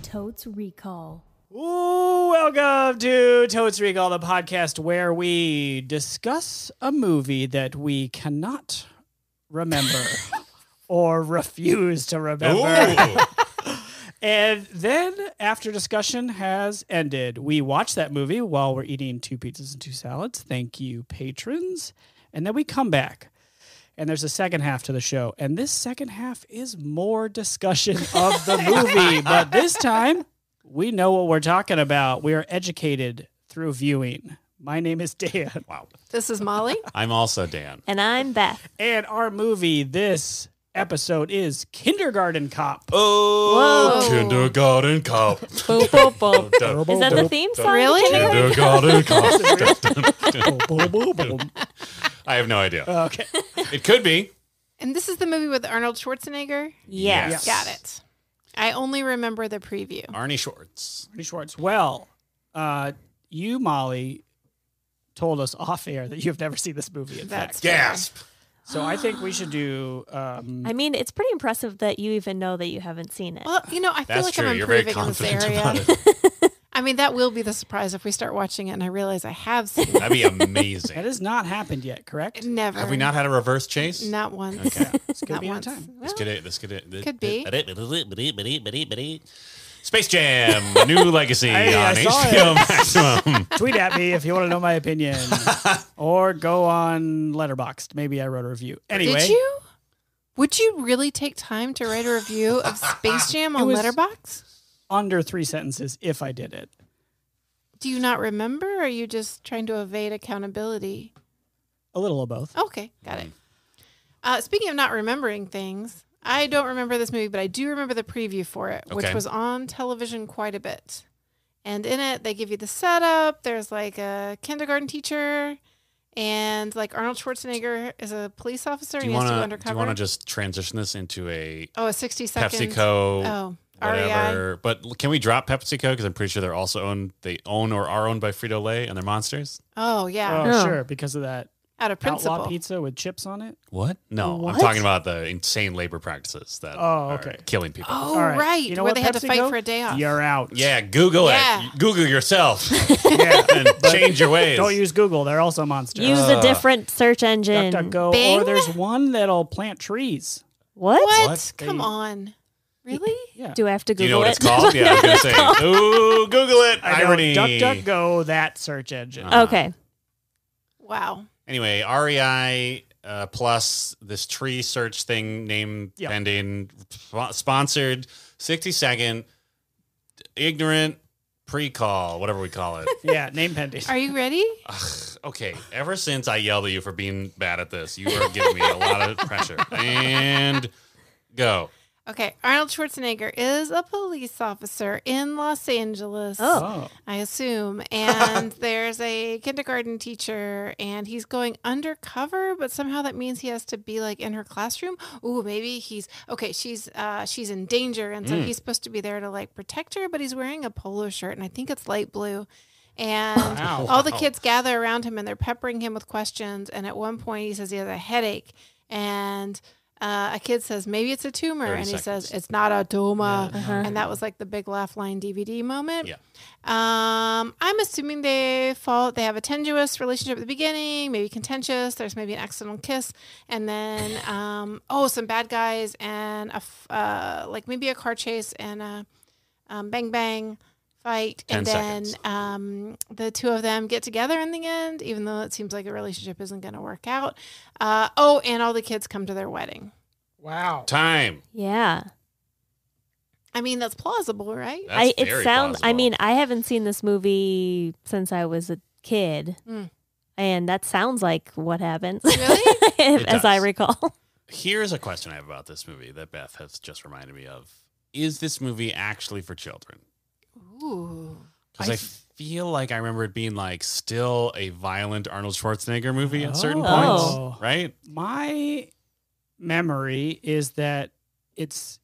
Totes Recall. Ooh, welcome to Totes Recall, the podcast where we discuss a movie that we cannot remember or refuse to remember. And then, after discussion has ended, we watch that movie while we're eating 2 pizzas and 2 salads. Thank you, patrons. And then we come back. And there's a second half to the show. And this second half is more discussion of the movie. But this time, we know what we're talking about. We are educated through viewing. My name is Dan. Wow. This is Molly. I'm also Dan. And I'm Beth. And our movie this episode is Kindergarten Cop. Oh, Whoa. Kindergarten Cop. Boom, boom, boom. Is that the theme song? Really? Kindergarten Cop. Boom. I have no idea. Okay. It could be. And this is the movie with Arnold Schwarzenegger? Yes. Got it. I only remember the preview. Arnie Schwartz. Arnie Schwartz. Well, you, Molly, told us off air that you've never seen this movie, in That's fact. Gasp. So I think we should do... I mean, it's pretty impressive that you even know that you haven't seen it. Well, you know, I feel That's like true. I'm You're very improving in this confident area. about it. I mean, that will be the surprise if we start watching it and I realize I have seen it. That'd be that amazing. has not happened yet, correct? Never. Have we not had a reverse chase? Not once. Okay. It's going to Not be on once. time. Well, Could be. Space Jam, a new legacy Hey, I on saw HBO Maximum. Tweet at me if you want to know my opinion. Or go on Letterboxd. Maybe I wrote a review. Anyway. Did you? Would you really take time to write a review of Space Jam on was- Letterboxd? Under 3 sentences if I did it. Do you not remember, or are you just trying to evade accountability? A little of both. Okay, got it. Speaking of not remembering things, I don't remember this movie, but I do remember the preview for it, which Okay. was on television quite a bit. And in it, they give you the setup. There's like a kindergarten teacher, and like Arnold Schwarzenegger is a police officer, Do and you he has to go want undercover. to just transition this into a a 60-second. PepsiCo, Oh, REI. whatever? But can we drop PepsiCo? Because I'm pretty sure they own or are owned by Frito-Lay and they're monsters. Oh, yeah. Oh, Oh. sure. Because of that Out of principle. outlaw pizza with chips on it. What? No, What? I'm talking about the insane labor practices that Oh, are okay. killing people. Oh, All right. right. You know where what, they had to fight PepsiCo? for a day off. You're out. Yeah, Google Yeah. it. Google yourself Yeah. and change your ways. Don't use Google. They're also monsters. Use a different search engine. DuckDuckGo. Bing? Or there's one that'll plant trees. What? What? They- Come on. Really? Yeah. Do I have to Do Google you know what it? it's called? Yeah, I was going to say. Ooh, Google it. I know, Irony. DuckDuckGo, that search engine. Okay. Wow. Anyway, REI plus this tree search thing, name Yep. pending, sponsored 60-second ignorant pre-call, whatever we call it. Yeah, name pending. Are you ready? Okay, ever since I yelled at you for being bad at this, you are giving me a lot of pressure. And go. Okay. Arnold Schwarzenegger is a police officer in Los Angeles. Oh. I assume. And there's a kindergarten teacher, and he's going undercover, but somehow that means he has to be like in her classroom. Ooh, maybe she's in danger, and so he's supposed to be there to like protect her, but he's wearing a polo shirt, and I think it's light blue. And Wow. all the kids gather around him, and they're peppering him with questions. And at one point, he says he has a headache, and a kid says, maybe it's a tumor. 30 And he seconds. says, it's not a tumor. Uh-huh. And that was like the big laugh line DVD moment. Yeah. I'm assuming they have a tenuous relationship at the beginning, maybe contentious. There's maybe an accidental kiss. And then, some bad guys and like maybe a car chase and a bang bang fight. 10 and then seconds. The two of them get together in the end, even though it seems like a relationship isn't going to work out. And all the kids come to their wedding. Wow. Time. Yeah. I mean, that's plausible, right? That's It very sounds. I plausible. mean, I haven't seen this movie since I was a kid, and that sounds like what happens. Really? as I does. recall. Here's a question I have about this movie that Beth has just reminded me of. Is this movie actually for children? Ooh. Because I feel like I remember it being like still a violent Arnold Schwarzenegger movie at certain Oh. points, right? My memory is that it's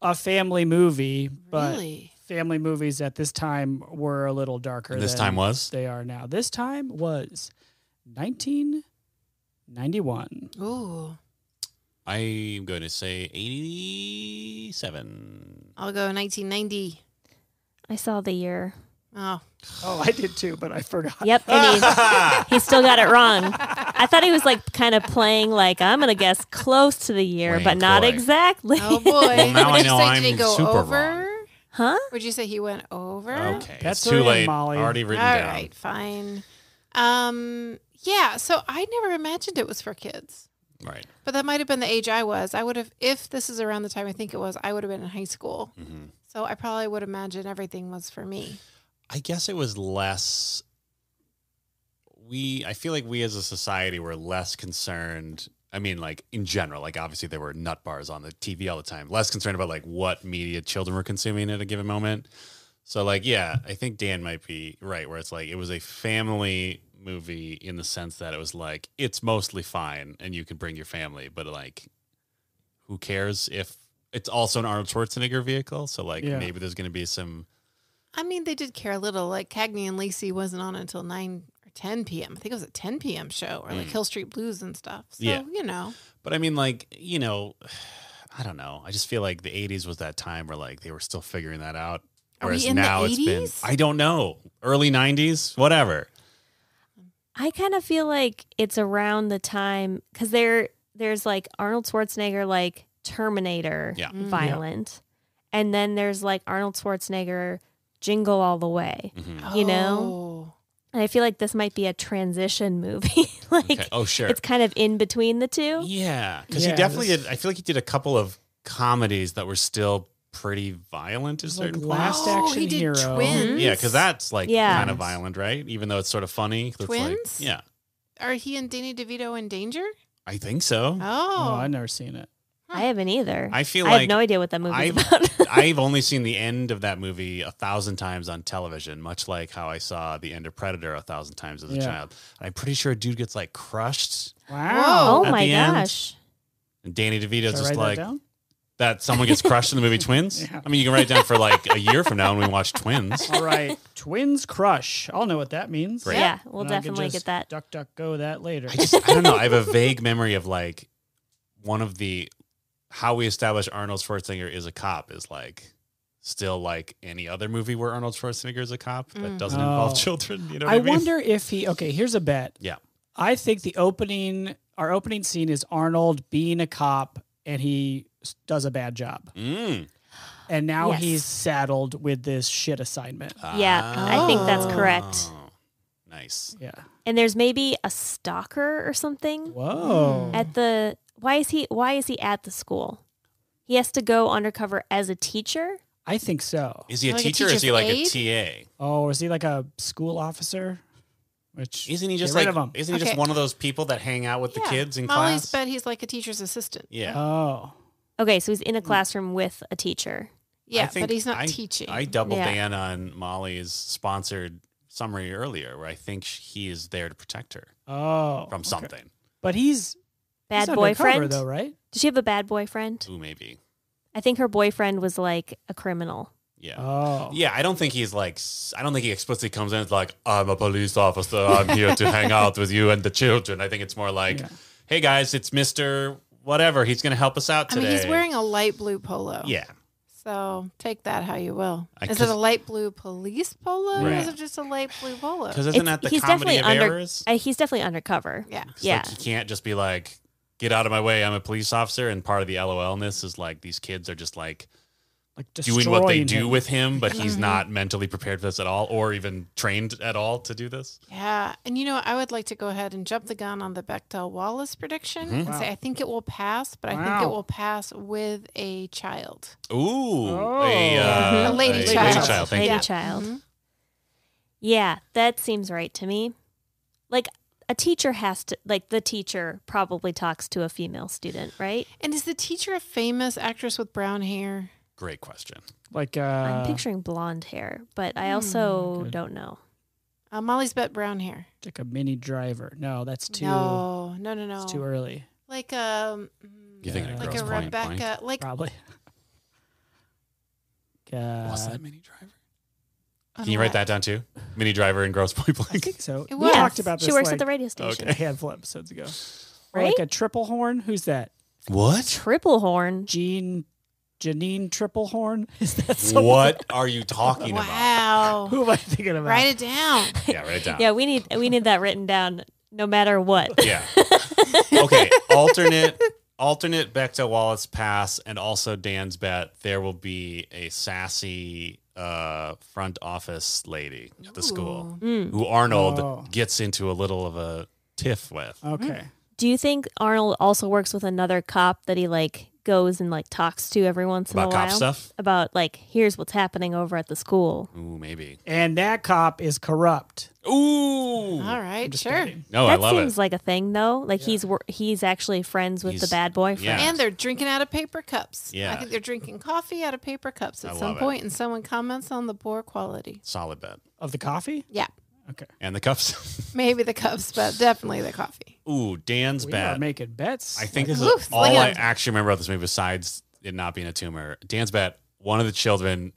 a family movie, but Really? family movies at this time were a little darker And this than time was? they are now. This time was 1991. Ooh. I'm going to say 87. I'll go 1990. I saw the year. Oh, Oh, I did too, but I forgot. Yep, and he still got it wrong. I thought he was like kind of playing like I'm gonna guess close to the year, Playing but not coy. exactly. oh boy. Well, now Would I you know say I'm did he go super over? wrong. Huh? Would you say he went over? Okay, That's it's too all right, late. Molly. Already written All down. right, fine. Yeah, so I never imagined it was for kids. Right. But that might have been the age I was. I would have, if this is around the time I think it was, I would have been in high school. Mm-hmm. So I probably would imagine everything was for me. I guess it was less. I feel like we as a society were less concerned. I mean, like in general, like obviously there were nut bars on the TV all the time. Less concerned about like what media children were consuming at a given moment. So like, yeah, I think Dan might be right where it's like it was a family movie in the sense that it was like it's mostly fine and you can bring your family, but like who cares if it's also an Arnold Schwarzenegger vehicle? So like maybe there's going to be some. I mean, they did care a little. Like Cagney and Lacey wasn't on until 9 or 10 p.m. I think it was a 10 p.m. show, or like Hill Street Blues and stuff. So, you know. But I mean, like, you know, I don't know. I just feel like the 80s was that time where like they were still figuring that out. Are we Whereas in the now it's been, 80s? I don't know, early 90s, whatever. I kind of feel like it's around the time because there's like Arnold Schwarzenegger, like Terminator, violent, and then there's like Arnold Schwarzenegger, Jingle All the Way. Mm-hmm. You know, and I feel like this might be a transition movie. like, Okay. Oh, sure. it's kind of in between the two. Yeah. Because he Yeah, definitely did. I feel like he did a couple of comedies that were still pretty violent at certain like points. Last Action he did Hero. Twins. Yeah, because that's like Yeah. kind of violent, right? Even though it's sort of funny. It's like, Twins? yeah, Are he and Danny DeVito in danger? I think so. Oh, Oh. I've never seen it. I haven't either. I feel I like have no idea what that movie's I've, about. I've only seen the end of that movie 1,000 times on television, much like how I saw the end of Predator 1,000 times as a Yeah. child. And I'm pretty sure a dude gets like crushed, Wow. Oh At my the end, gosh. and Danny DeVito's Should I just write like that down? that someone gets crushed in the movie Twins. Yeah. I mean, you can write it down for like a year from now when we watch Twins. All right. Twins Crush. I'll know what that means. Great. Yeah, we'll And I can definitely just get that. Duck, duck, go that later. I don't know. I have a vague memory of like one of the how we establish Arnold Schwarzenegger is a cop is like still like any other movie where Arnold Schwarzenegger is a cop that doesn't involve Oh. children. You know what I I mean? wonder if he. Okay, here's a bet. Yeah. I think our opening scene is Arnold being a cop, and he does a bad job, Mm. and now Yes. he's saddled with this shit assignment. Yeah, I think that's correct. Oh, nice. Yeah. And there's maybe a stalker or something Whoa. at the. Why is he at the school? He has to go undercover as a teacher. I think so. Is he a Like a teacher or is he teacher's like aide? a TA? Oh, is he like a school officer? Which Isn't he just get rid like of him. isn't he just Okay. one of those people that hang out with the kids in Molly's class? bet he's like a teacher's assistant. Yeah. Oh, Okay, so he's in a classroom with a teacher. Yeah, I think but he's not I- teaching. I doubled Yeah. Dan on Molly's sponsored summary earlier where I think he is there to protect her oh, from okay. something. But he's Bad undercover, boyfriend. though, right? Did she have a bad boyfriend? Ooh, maybe. I think her boyfriend was like a criminal. Yeah. Oh, Yeah, I don't think he's like. I don't think he explicitly comes in as like, "I'm a police officer. I'm here to hang out with you and the children." I think it's more like, Yeah. "Hey guys, it's Mister Whatever. He's going to help us out I today." mean, he's wearing a light blue polo. Yeah, So take that how you will. Is it 'cause- a light blue police polo or Right. is it just a light blue polo? because isn't that the he's comedy definitely of under. errors? He's definitely undercover. Yeah. 'Cause, Yeah. like, he can't just be like, "Get out of my way. I'm a police officer." And part of the LOLness is like these kids are just like like doing what they destroying do him. with him, but he's not mentally prepared for this at all, or even trained at all to do this. Yeah. And you know, I would like to go ahead and jump the gun on the Bechdel Wallace prediction and Wow. say I think it will pass, but I think Wow. it will pass with a child. Ooh, Oh. a A lady child. child. Thank Lady you. child. Mhm. Yeah, that seems right to me. Like a teacher has to, like the teacher probably talks to a female student, right? And is the teacher a famous actress with brown hair? Great question. Like I'm picturing blonde hair, but I also don't know. Molly's bet brown hair. like a mini driver. No, that's too. No. It's too early. Like You think Yeah. of like Grosse a Pointe Rebecca, Blank? like Probably. What's that mini driver? on Can you write what? that down too? Mini driver and Grosse Pointe I Blank. think so. It We was. talked about this She works like at the radio station. a handful of episodes ago. Or Right? like a triple horn. Who's that? What? Triple horn. Janine Triplehorn? Is that someone? What are you talking about? Wow. Who am I thinking about? Write it down. Yeah, write it down. Yeah, we need that written down no matter what. Yeah. Okay. Alternate Bechdel Wallace pass, and also Dan's bet. There will be a sassy front office lady at the school who Arnold gets into a little of a tiff with. Okay. Do you think Arnold also works with another cop that he like goes and like talks to every once in a while About cop stuff? about like here's what's happening over at the school? Ooh, maybe. And that cop is corrupt. Ooh. All right, Just sure. kidding. No, I That love seems it. like a thing though. Like he's actually friends with the He's- bad boyfriend. yeah. And they're drinking out of paper cups. Yeah. I think they're drinking coffee out of paper cups I at love some it. point, and someone comments on the poor quality. Solid bet. Of the coffee? Yeah, Okay. And the cups. maybe the cups, but definitely the coffee. Ooh, Dan's We are bet. making bets. I think Like, this is Oof, all I land. actually remember about this movie besides it not being a tumor. Dan's bet, one of the children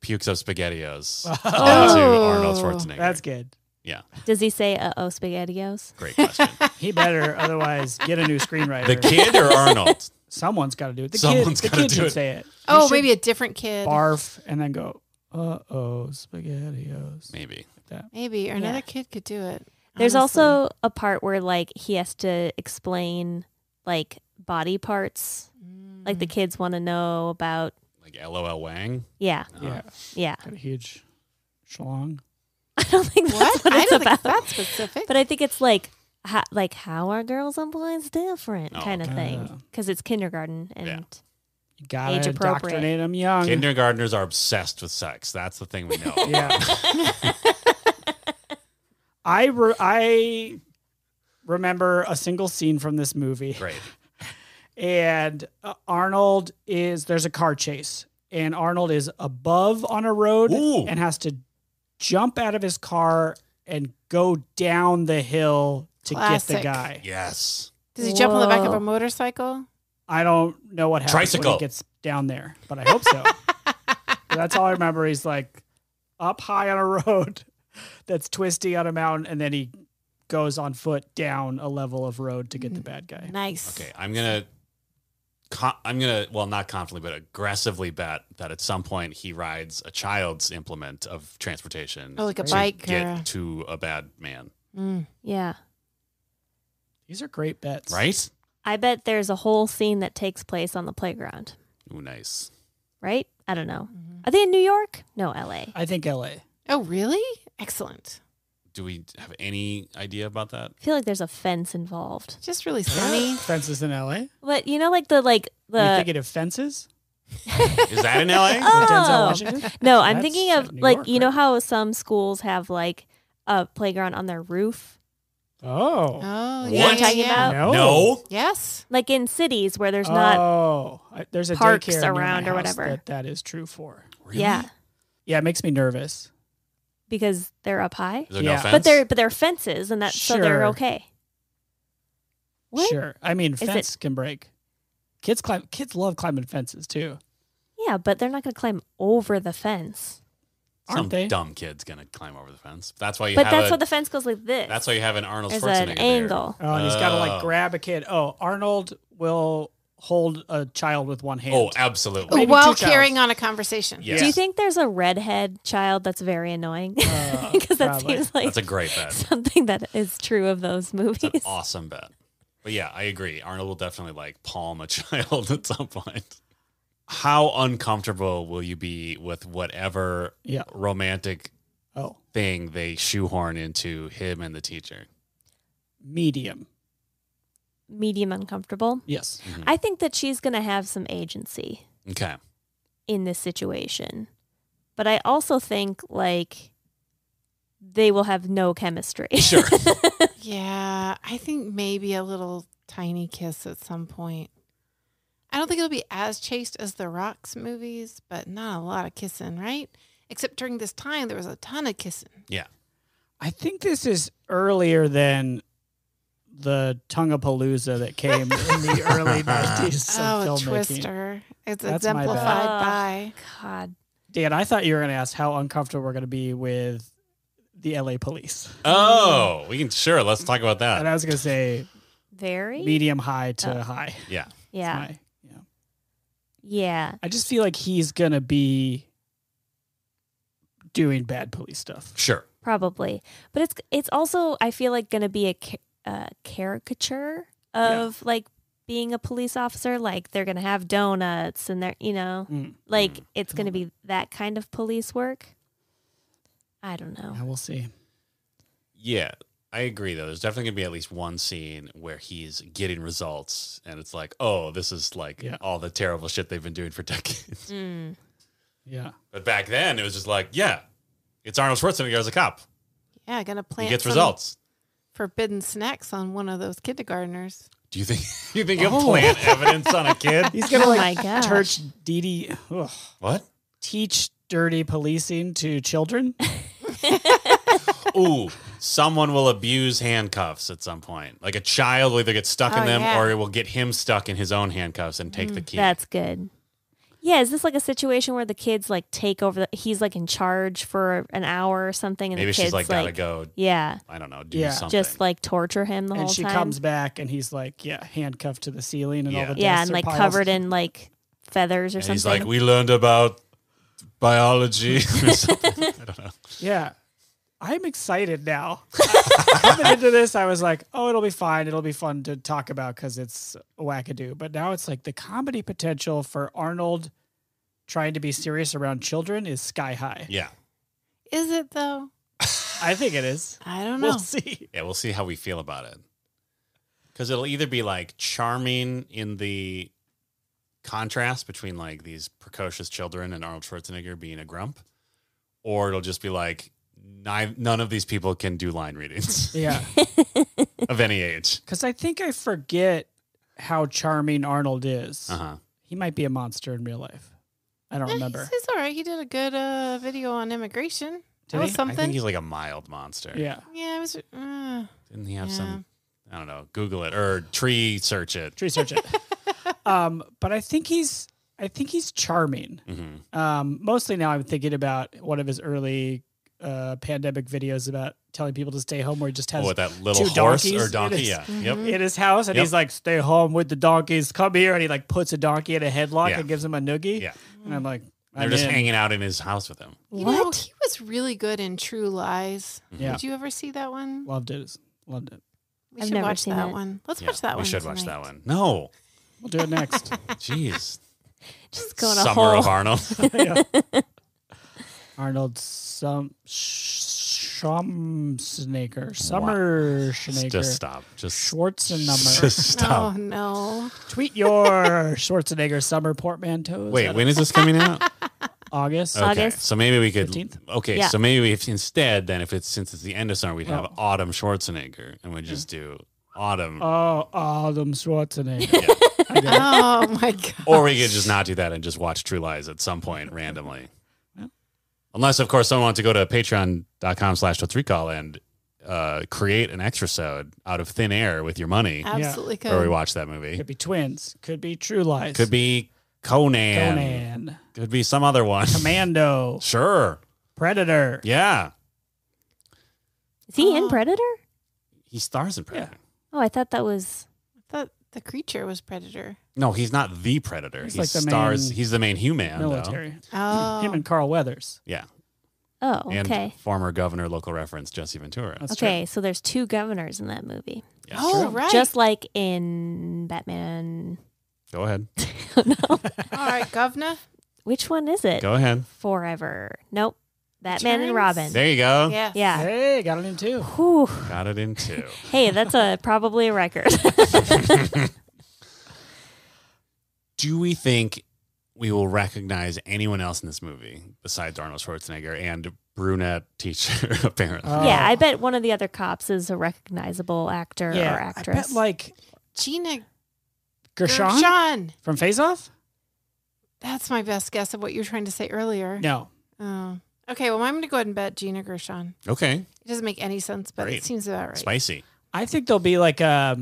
pukes up SpaghettiOs onto Arnold Schwarzenegger. That's good. Yeah, Does he say uh-oh spaghettios? great question. He better, otherwise get a new screenwriter. The kid or Arnold? Someone's got to do it. The Someone's kid, the gotta kid do should it. say it. He Oh, should maybe a different kid. barf and then go, uh-oh, SpaghettiOs. Maybe. Maybe, or another Yeah. kid could do it. There's honestly. also a part where like he has to explain like body parts. Like the kids want to know about Like LOL Wang? yeah. Yeah. Yeah. Got a huge schlong. I don't think that's What? what I it's don't about. think that's specific. But I think it's like how are girls and boys different Oh, kind of okay. thing because it's kindergarten and Yeah. You got to Age appropriate. indoctrinate them young. Kindergartners are obsessed with sex. That's the thing we know. Yeah. I remember a single scene from this movie. Great. And Arnold there's a car chase, and Arnold is above on a road Ooh. and has to jump out of his car and go down the hill to get Classic. the guy. Yes. Does he jump on the back of Whoa. a motorcycle? I don't know what happens when Tricycle. he gets down there, but I hope so. But that's all I remember. He's like up high on a road that's twisty on a mountain, and then he goes on foot down a level of road to get the bad guy. Nice. Okay, I'm gonna, well, not confidently, but aggressively bet that at some point he rides a child's implement of transportation. Oh, like a to bike or get to a bad man. yeah. These are great bets. Right? I bet there's a whole scene that takes place on the playground, Ooh, nice. right? I don't know. Are they in New York? No, LA. I think LA. Oh, really? Excellent. Do we have any idea about that? I feel like there's a fence involved. Just really sunny. Fences in LA? But you know, like the You thinking of Fences? Is that in LA? With Denzel Oh. Washington? no, I'm That's thinking of New like York, you know right? how some schools have like a playground on their roof, Oh. Oh, What? yeah, I'm yeah, talking yeah. about? No. Yes. like in cities where there's not. There's a parks daycare near my around or house whatever. that is true for. Really? Yeah, Yeah, it makes me nervous. because they're up high. Is there Yeah. no fence? But they're fences, and that's so they're Sure. okay. What? Sure. I mean, it- fence can break. Kids love climbing fences too. Yeah, but they're not going to climb over the fence. Some Aren't they? dumb kid's gonna climb over the fence. That's why you But have that's why the fence goes like this. that's why you have an Arnold There's Schwarzenegger an there. angle. Oh, and he's got to like Oh. grab a kid. Oh, Arnold will hold a child with one hand. Oh, absolutely. Maybe While two childs. carrying on a conversation. Yes. Do you think there's a redhead child that's very annoying? Because that probably. seems like That's a great bet. something that is true of those movies. It's an awesome bet. But yeah, I agree. Arnold will definitely like palm a child at some point. How uncomfortable will you be with whatever Yeah. romantic Oh, thing they shoehorn into him and the teacher? medium. Medium uncomfortable. Yes. I think that she's going to have some agency Okay. in this situation. But I also think like they will have no chemistry. Sure. Yeah, I think maybe a little tiny kiss at some point. I don't think it'll be as chaste as the Rock's movies, but not a lot of kissing, right? Except during this time, there was a ton of kissing. Yeah. I think this is earlier than the Tungapalooza that came in the early 90s Oh, of a filmmaking. twister. It's That's my exemplified bad. by. God. Dan, I thought you were going to ask how uncomfortable we're going to be with the LA police. Oh, we can sure. Let's talk about And that. I was going to say Very? medium high to high. Yeah. Yeah. Yeah. Yeah. I just feel like he's gonna be doing bad police stuff. Sure. Probably. But it's also, I feel like, going to be a caricature of like being a police officer. Like they're going to have donuts and they're, like it's going to be that kind of police work. I don't know. Yeah, we'll see. Yeah, I agree, though. There's definitely going to be at least one scene where he's getting results, and it's like, oh, this is like all the terrible shit they've been doing for decades. Mm. Yeah. But back then, it was just like, yeah, it's Arnold Schwarzenegger as a cop. Yeah, gonna plant He gets some results. forbidden snacks on one of those kindergartners. Do you think he'll plant evidence on a kid? He's gonna Oh my gosh. church What? teach dirty policing to children. Ooh, someone will abuse handcuffs at some point. Like a child will either get stuck in them or it will get him stuck in his own handcuffs and take the key. That's good. Yeah, is this like a situation where the kids like take over? He's like in charge for an hour or something, and Maybe the kids she's like gotta go. Yeah, I don't know. Do Yeah. something. just like torture him the And whole she time. comes back and he's like, handcuffed to the ceiling and all the desks and are like piled. covered in like feathers or and something. he's like, we learned about biology or something. I don't know. Yeah. I'm excited now. Coming into this, I was like, oh, it'll be fine. It'll be fun to talk about because it's wackadoo. But now it's like the comedy potential for Arnold trying to be serious around children is sky high. Yeah. Is it though? I think it is. I don't know. We'll see. Yeah, we'll see how we feel about it. Because it'll either be like charming in the contrast between like these precocious children and Arnold Schwarzenegger being a grump, or it'll just be like none of these people can do line readings Yeah. of any age. Because I think I forget how charming Arnold is. Uh-huh. He might be a monster in real life. I don't remember. He's all right. He did a good video on immigration. Did That was he? I something. think he's like a mild monster. Yeah. Yeah, it was. Didn't he have Yeah. some, I don't know, Google it or tree search it. Tree search it. But I think he's charming. Mm-hmm. Mostly now I'm thinking about one of his early pandemic videos about telling people to stay home, where he just has With that little two horse donkeys or donkey. in his, Yeah. Yep. in his house, and Yep. he's like, "Stay home with the donkeys. Come here," and he like puts a donkey in a headlock Yeah. and gives him a noogie. Yeah. And I'm like, They're just hanging out in his house with him. You know, he was really good in True Lies. Yeah. Did you ever see that one? Loved it. Loved it. We I've should never watch seen that it. one. Let's Yeah, watch that one. We should watch tonight. that one. No. We'll do it next. Jeez. just going a Summer whole. of Arnold. Yeah. Arnold Schwarzenegger. Summer Schwarzenegger. Just stop. Just Schwarzenegger. Just Oh stop. no! Tweet your Schwarzenegger summer portmanteaus. Wait, at when is this coming out? August. Okay, August so maybe we could. 15th? Okay, Yeah. so maybe if instead, then since it's the end of summer, we'd have Oh. autumn Schwarzenegger, and we just do autumn, Oh, Adam Schwarzenegger. Yeah. I get it. Oh my god! or we could just not do that and just watch True Lies at some point randomly. Yeah. Unless, of course, someone wants to go to patreon.com/totsrecall and create an extrasode out of thin air with your money, Absolutely where we could. watch that movie. Could be twins. Could be True Lies. Could be Conan. Conan. Could be some other one. Commando. Sure. Predator. Yeah. Is he Oh. in Predator? He stars in Predator. Oh, I thought that was. I thought the creature was Predator. No, he's not the Predator. He's He like the stars. main He's the main human, though. Military. Oh, Him and Carl Weathers. Yeah, Oh, and okay. former governor, local reference Jesse Ventura. That's Okay, so there's two governors in that movie, Yeah. oh true. right. just like in Batman. Go ahead. all right, governor. Which one is it? Go ahead. Forever. Nope. Batman and Returns? Robin. There you go. Yes. Yeah. Hey, got it in too. Whew. Got it in two. Hey, that's probably a record. Do we think we will recognize anyone else in this movie besides Arnold Schwarzenegger and brunette teacher? Apparently, Yeah, I bet one of the other cops is a recognizable actor or Yeah, actress. I bet like Gina Gershon Gershon. from Face Off. That's my best guess of what you were trying to say earlier. No, Oh. Okay, well, I'm going to go ahead and bet Gina Gershon. okay, It doesn't make any sense, but Great. it seems about right. spicy. I think there'll be like a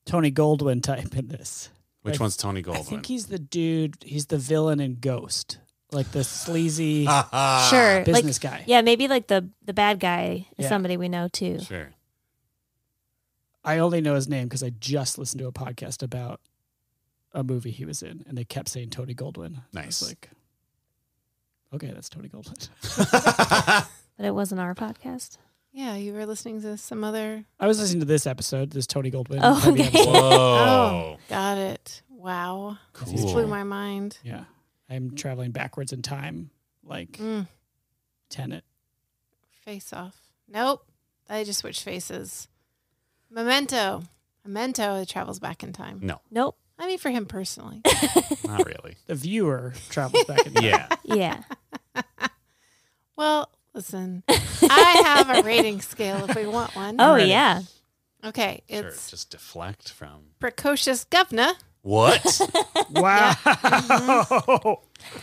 Tony Goldwyn type in this. Which Like, one's Tony Goldwyn? I think he's the dude. He's the villain in Ghost, like the sleazy sure. business Like, guy. yeah, maybe like the bad guy is Yeah. somebody we know too. Sure. I only know his name because I just listened to a podcast about a movie he was in, and they kept saying Tony Goldwyn. Nice. I was like, okay, that's Tony Goldwyn. But it wasn't our podcast. Yeah, you were listening to some other. I was listening to this episode, this Tony Goldwyn. Oh, heavy okay. episode. Whoa. Oh, got it. Wow. Cool. Just blew my mind. Yeah. I'm traveling backwards in time, like Tenet. Face Off. Nope. I just switched faces. Memento. It travels back in time. No, Nope. I mean, for him personally. not really. The viewer travels back in time. Yeah. Yeah. Well, listen, I have a rating scale if we want one. Oh, Ready. yeah. Okay, Sure. it's Just deflect from Precocious Governor. what? Wow.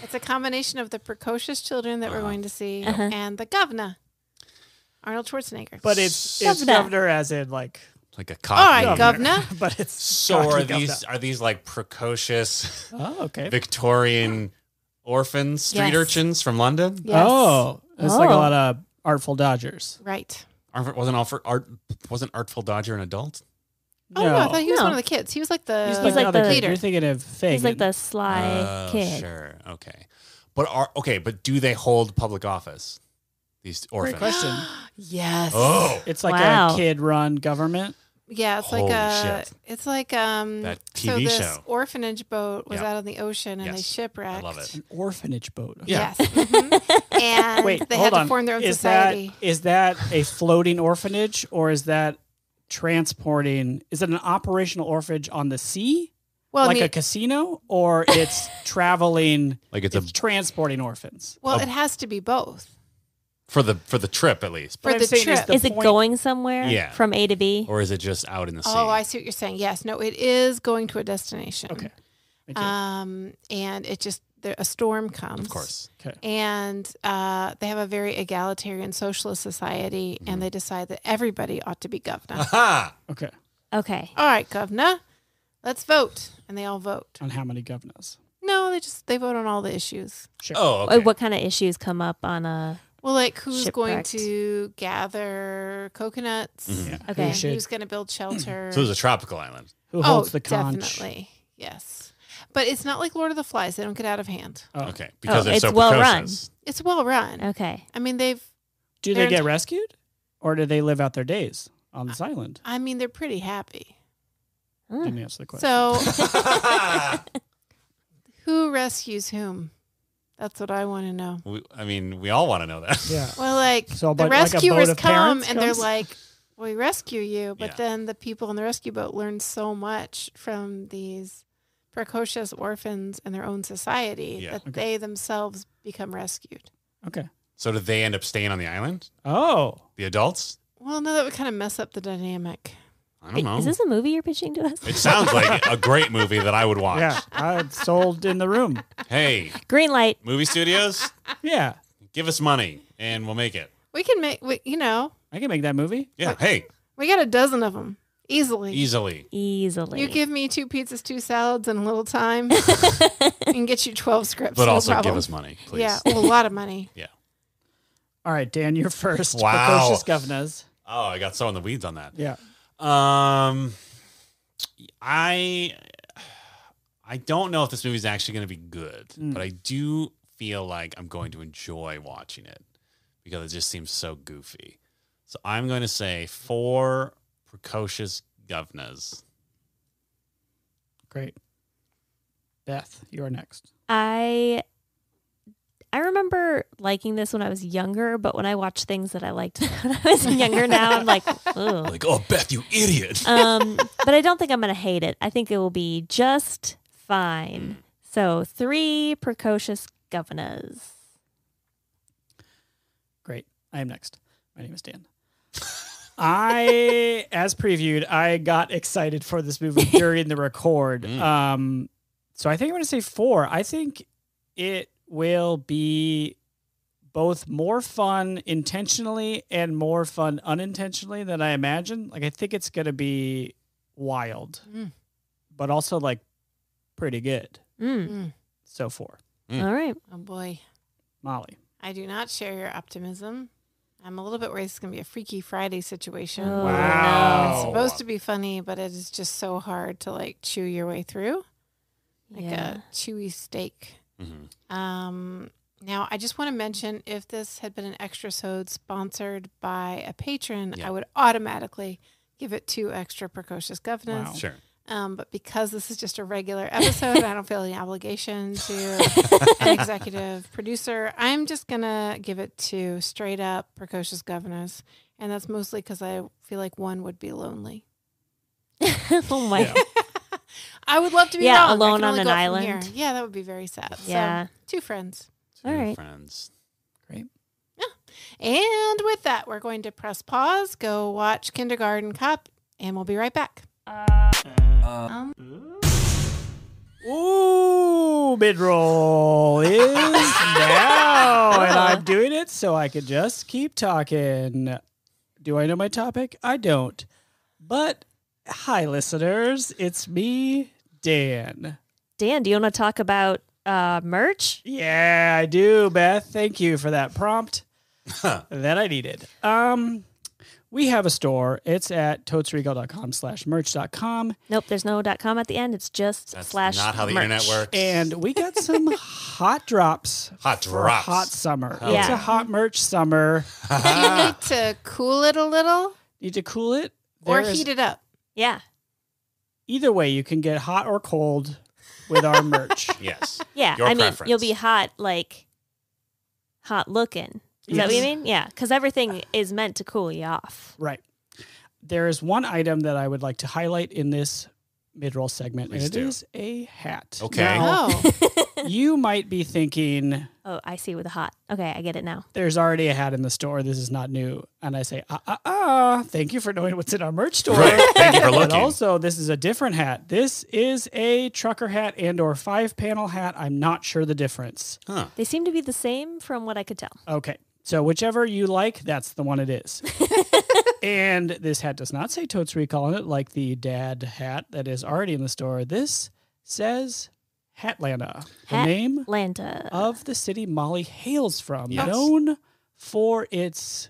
It's a combination of the precocious children that we're going to see and the governor, Arnold Schwarzenegger. But it's Governor. governor as in like, Like a All right, cocky. governor. but it's So cocky are these like precocious governor. Oh, okay. Victorian orphans, street Yes. urchins from London? Yes. Oh, it's like a Oh. lot of Artful Dodgers. Right. Wasn't Artful Dodger an adult? Oh, no, I thought he was No. one of the kids. He was like the He's He's like another the- kid. leader. You're thinking of Fagin. He's like the sly kid. Sure. Okay. But do they hold public office? These orphans. Great question. Yes. Oh, It's like Wow. a kid-run government. Yeah, it's Holy like a. shit. It's like That So TV this show. orphanage boat was Yeah. out on the ocean and they Yes. shipwrecked. I love it. An orphanage boat. Yeah. Yes. Mhm. And Wait, they hold had to on. form their own is society. that a floating orphanage, or is that transporting? Is it an operational orphanage on the sea, Well, like I mean, a casino, or it's traveling? Like it's transporting orphans. well, it has to be both. for the trip at least. For What I'm the saying trip. the Is it point- going somewhere? Yeah. From A to B? Or is it just out in the sea? Oh, I see what you're saying. Yes, no, it is going to a destination. Okay. Thank you. And it just a storm comes. Of course. Okay. And they have a very egalitarian socialist society, and they decide that everybody ought to be governor. Aha! Okay. Okay. All right, governor, let's vote, and they all vote. On how many governors? No, they vote on all the issues. Sure. Oh, okay. What kind of issues come up on a... Well, like who's going Shipwrecked. to gather coconuts? Mhm. Yeah. Okay. Who, should, Who's going to build shelter? So it was a tropical island. who holds the conch? definitely. Yes. But it's not like Lord of the Flies. They don't get out of hand. Oh. Okay. Because they're it's so well precocious. It's well run. Okay. I mean, Do they They're get enti- rescued, or do they live out their days on this island? they're pretty happy. Hmm. Didn't answer the question. So who rescues whom? That's what I want to know. we all want to know that. yeah. Well, like So, the but like a boat rescuers of come parents and comes? they're like, "We rescue you," but Yeah. then the people on the rescue boat learn so much from these precocious orphans and their own society Yeah. that Okay. they themselves become rescued. Okay. So did they end up staying on the island? Oh. The adults? Well, no, that would kind of mess up the dynamic. I don't know. Is this a movie you're pitching to us? It sounds like a great movie that I would watch. Yeah. I'm sold in the room. Hey, Green light. movie studios, Yeah. give us money and we'll make it. We can make, I can make that movie. Yeah. Hey, we got a dozen of them easily. easily. Easily. You give me 2 pizzas, 2 salads, and a little time, I can get you 12 scripts. But no also problem. give us money, please. Yeah, well, a lot of money. All right, Dan, you're first. Wow. Precocious governors. Oh, I got so in the weeds on that. Yeah. I don't know if this movie's actually going to be good, Mm. but I do feel like I'm going to enjoy watching it because it just seems so goofy. So I'm going to say 4 precocious governors. Great. Beth, you're next. I remember liking this when I was younger, but when I watch things that I liked when I was younger now, I'm like, ugh. Like, oh, Beth, you idiot. But I don't think I'm going to hate it. I think it will be just fine. So 3 precocious governors. Great. I am next. My name is Dan. As previewed, I got excited for this movie during the record. So I think I'm going to say 4. I think it will be both more fun intentionally and more fun unintentionally than I imagined. Like, I think it's going to be wild, but also like pretty good. So 4. All right. Oh boy, Molly. I do not share your optimism. I'm a little bit worried it's going to be a Freaky Friday situation. Oh, Wow. It's supposed to be funny, but it is just so hard to like chew your way through. Like a chewy steak. Mm-hmm. Now, I just want to mention, if this had been an extra-sode sponsored by a patron, I would automatically give it 2 extra precocious governors. Wow. Sure. But because this is just a regular episode, I don't feel any obligation to an executive producer. I'm just going to give it 2 straight up precocious governors. And that's mostly because I feel like one would be lonely. Oh my. Yeah. I would love to be alone on an island. Yeah, that would be very sad. Yeah. So, 2 friends. All right. Friends. Great. And with that, we're going to press pause, go watch Kindergarten Cop, and we'll be right back. Ooh, mid-roll is now. And I'm doing it so I could just keep talking. Do I know my topic? I don't. But hi, listeners. It's me, Dan. Dan, do you want to talk about merch? Yeah, I do, Beth. Thank you for that prompt that I needed. We have a store. It's at totesregal.com/merch.com. Nope, there's no .com at the end. It's just That's / not how the merch. internet works. And we got some hot drops. Hot for drops. hot summer. Oh. It's Yeah. a hot merch summer. Do you need to cool it a little Need to cool it. or There is- heat it up? Yeah. Either way, you can get hot or cold with our merch. Yes. Yeah. Your I mean, preference. you'll be hot looking. Is that what you Yes. mean? Yeah. Because everything is meant to cool you off. Right. There is one item that I would like to highlight in this mid-roll segment, Please and do. it is a hat. Okay. Now, Oh, you might be thinking, Oh, I see with the hot. Okay, I get it now. there's already a hat in the store. This is not new. And I say, thank you for knowing what's in our merch store. Right. Thank you for But looking. also, this is a different hat. This is a trucker hat and or 5-panel hat. I'm not sure the difference. Huh. They seem to be the same from what I could tell. Okay. So whichever you like, that's the one it is. And this hat does not say Totes Recall on it like the dad hat that is already in the store. This says Hatlanta, the name Atlanta. of the city Molly hails from, Yes. known for its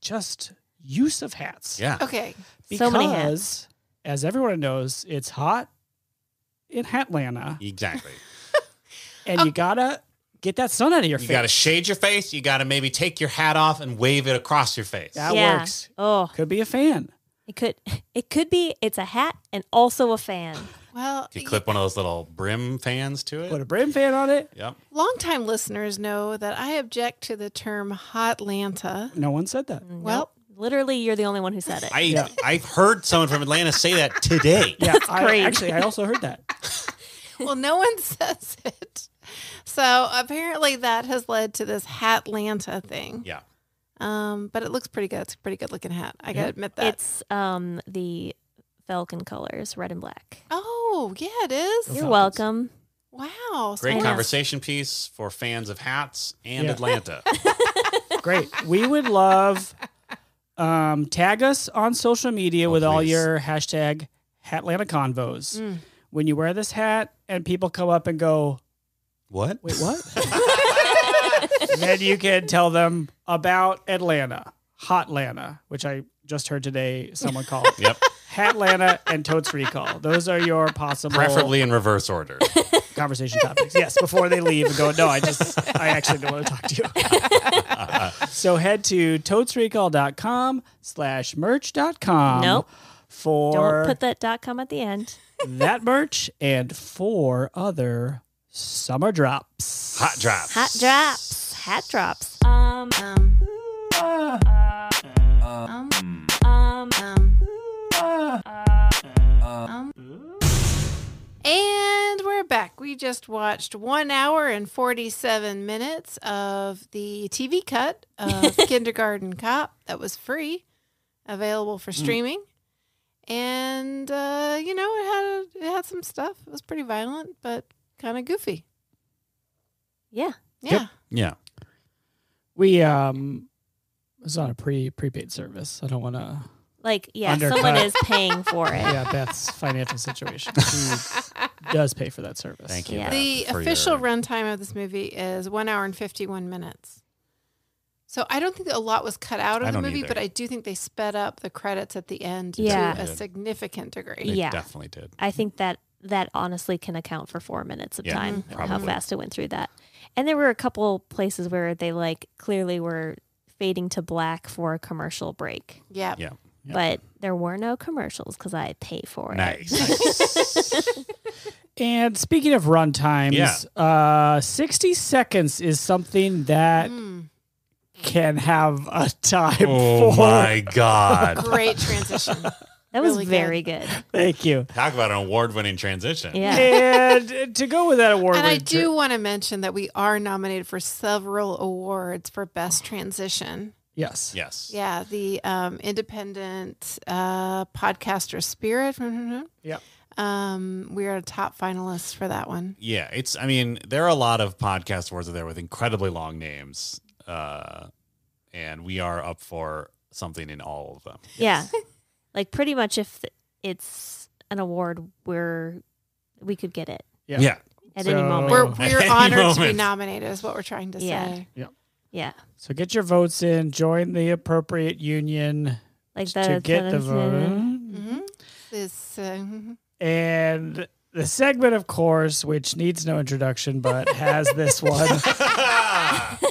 just use of hats. Yeah. okay. So many Because, as everyone knows, it's hot in Hatlanta, Exactly. and you gotta get that sun out of your You face. got to shade your face. You got to maybe take your hat off and wave it across your face. That Yeah. works. Oh, Could be a fan. it could be. It's a hat and also a fan. Well, You clip one of those little brim fans to Put it. a brim fan on it. Yep. longtime listeners know that I object to the term Hotlanta. No one said that. Well, Literally, you're the only one who said it. I've heard someone from Atlanta say that today. Yeah, great. I also heard that. well, no one says it. So apparently that has led to this Hatlanta thing. Yeah. But it looks pretty good. It's a pretty good looking hat. I gotta admit that. It's the Falcon colors, red and black. Oh, yeah, it is. You're Falcons. welcome. Wow. Great Yes. conversation piece for fans of hats and Yeah. Atlanta. Great. We would love tag us on social media with all please. your hashtag Hatlanta Convos. When you wear this hat and people come up and go, What? wait, what? Then you can tell them about Atlanta, Hotlanta, which I just heard today someone call it. Yep. Hatlanta and Totes Recall. Those are your possible Preferably in reverse order. conversation topics. Yes, before they leave and go, no, I actually don't want to talk to you. So head to totesrecall.com/merch.com Nope. for Don't put that .com at the end. that merch and 4 other summer drops. Hot drops. Hot drops. Hat drops. And we're back. We just watched 1 hour and 47 minutes of the TV cut of Kindergarten Cop that was free, available for streaming. And, it had some stuff. It was pretty violent, but kind of goofy. Yeah. Yeah. Yeah. We it's not a prepaid service. I don't want to. Undercut. Someone is paying for it. Yeah, Beth's financial situation. She does pay for that service. Thank you. Yeah. Beth, The for official your- runtime of this movie is 1 hour and 51 minutes. So I don't think that a lot was cut out I of the don't movie, either. but I do think they sped up the credits at the end Yeah. to a significant degree. They Yeah. definitely did. I think that honestly can account for 4 minutes of Yeah, time, how probably. fast it went through that. And there were a couple places where they like clearly were fading to black for a commercial break. Yeah. Yeah. But there were no commercials because I pay for it. Nice. And speaking of run times, 60 seconds is something that can have a time Oh for. my God. Great transition. That was Really very good. Thank you. Talk about an award-winning transition. Yeah. And to go with that award, And I do want to mention that we are nominated for several awards for Best Transition. Yes. Yes. Yeah, the Independent Podcaster Spirit. Yep. We are a top finalist for that one. Yeah, I mean, there are a lot of podcast awards out there with incredibly long names, and we are up for something in all of them. Yeah. Like pretty much if it's an award we could get it Yeah. at any So- moment. We're Any honored to be moment. nominated, is what we're trying to Yeah. say. Yeah. So get your votes in, join the appropriate union Like to get the vote. Mm-hmm. This, And the segment, of course, which needs no introduction but has this one,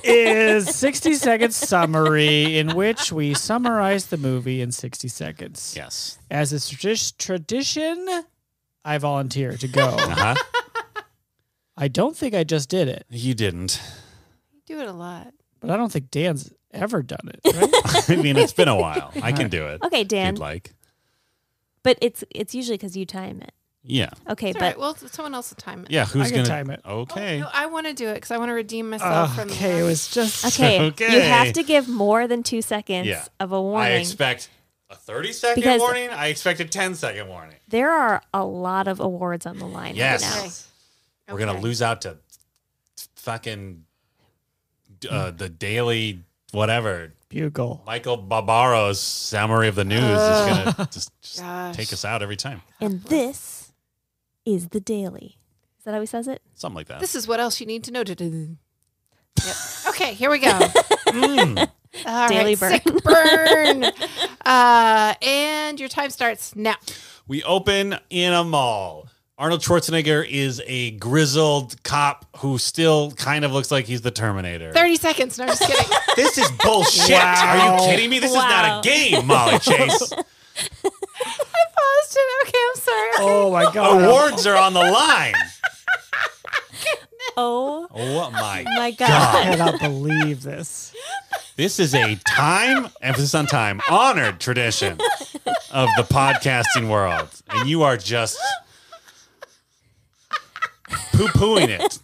is 60 Second Summary, in which we summarize the movie in 60 seconds. Yes. As is tradition, I volunteer to go. Uh-huh. I don't think I just did it, You didn't. do it a lot. but I don't think Dan's ever done it, right? I mean, it's been a while. I can do it. Okay, If Dan. you'd like. But it's usually because you time it. Yeah. Okay, It's all but right. Well, someone else will time it. Yeah, who's I can going to time it. Okay. No, I want to do it because I want to redeem myself from Okay, it was just... okay, Okay. you have to give more than 2 seconds Yeah. of a I warning. expect a 30-second Because- warning. I expect a 10-second warning. There are a lot of awards on the line Yes. right now. Okay. We're going to Okay. lose out to fucking the Daily whatever. Bugle. Michael Barbaro's summary of the news is going to just Gosh. take us out every time. And this is the Daily. Is that how he says it? Something like that. This is what else you need to know to do. Yep. Okay, here we go. All Daily right, burn. sick burn. And your time starts now. We open in a mall. Arnold Schwarzenegger is a grizzled cop who still kind of looks like he's the Terminator. 30 seconds. No, I'm just kidding. This is bullshit. Wow. Are you kidding me? This is not Wow. a game, Molly Chase. I paused it. Okay, I'm sorry. Okay. Oh, my God. Awards are on the line. Oh Oh my my I God. cannot believe this. This is a emphasis on time, honored tradition of the podcasting world. And you are just poo-pooing it,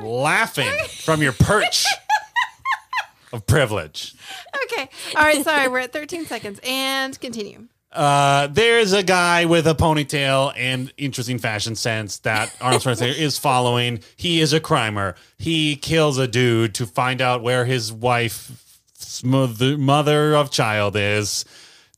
laughing from your perch of privilege. Okay. All right, sorry. We're at 13 seconds. And continue. There's a guy with a ponytail and interesting fashion sense that Arnold Schwarzenegger is following. He is a crimer. He kills a dude to find out where his wife's mother of child is.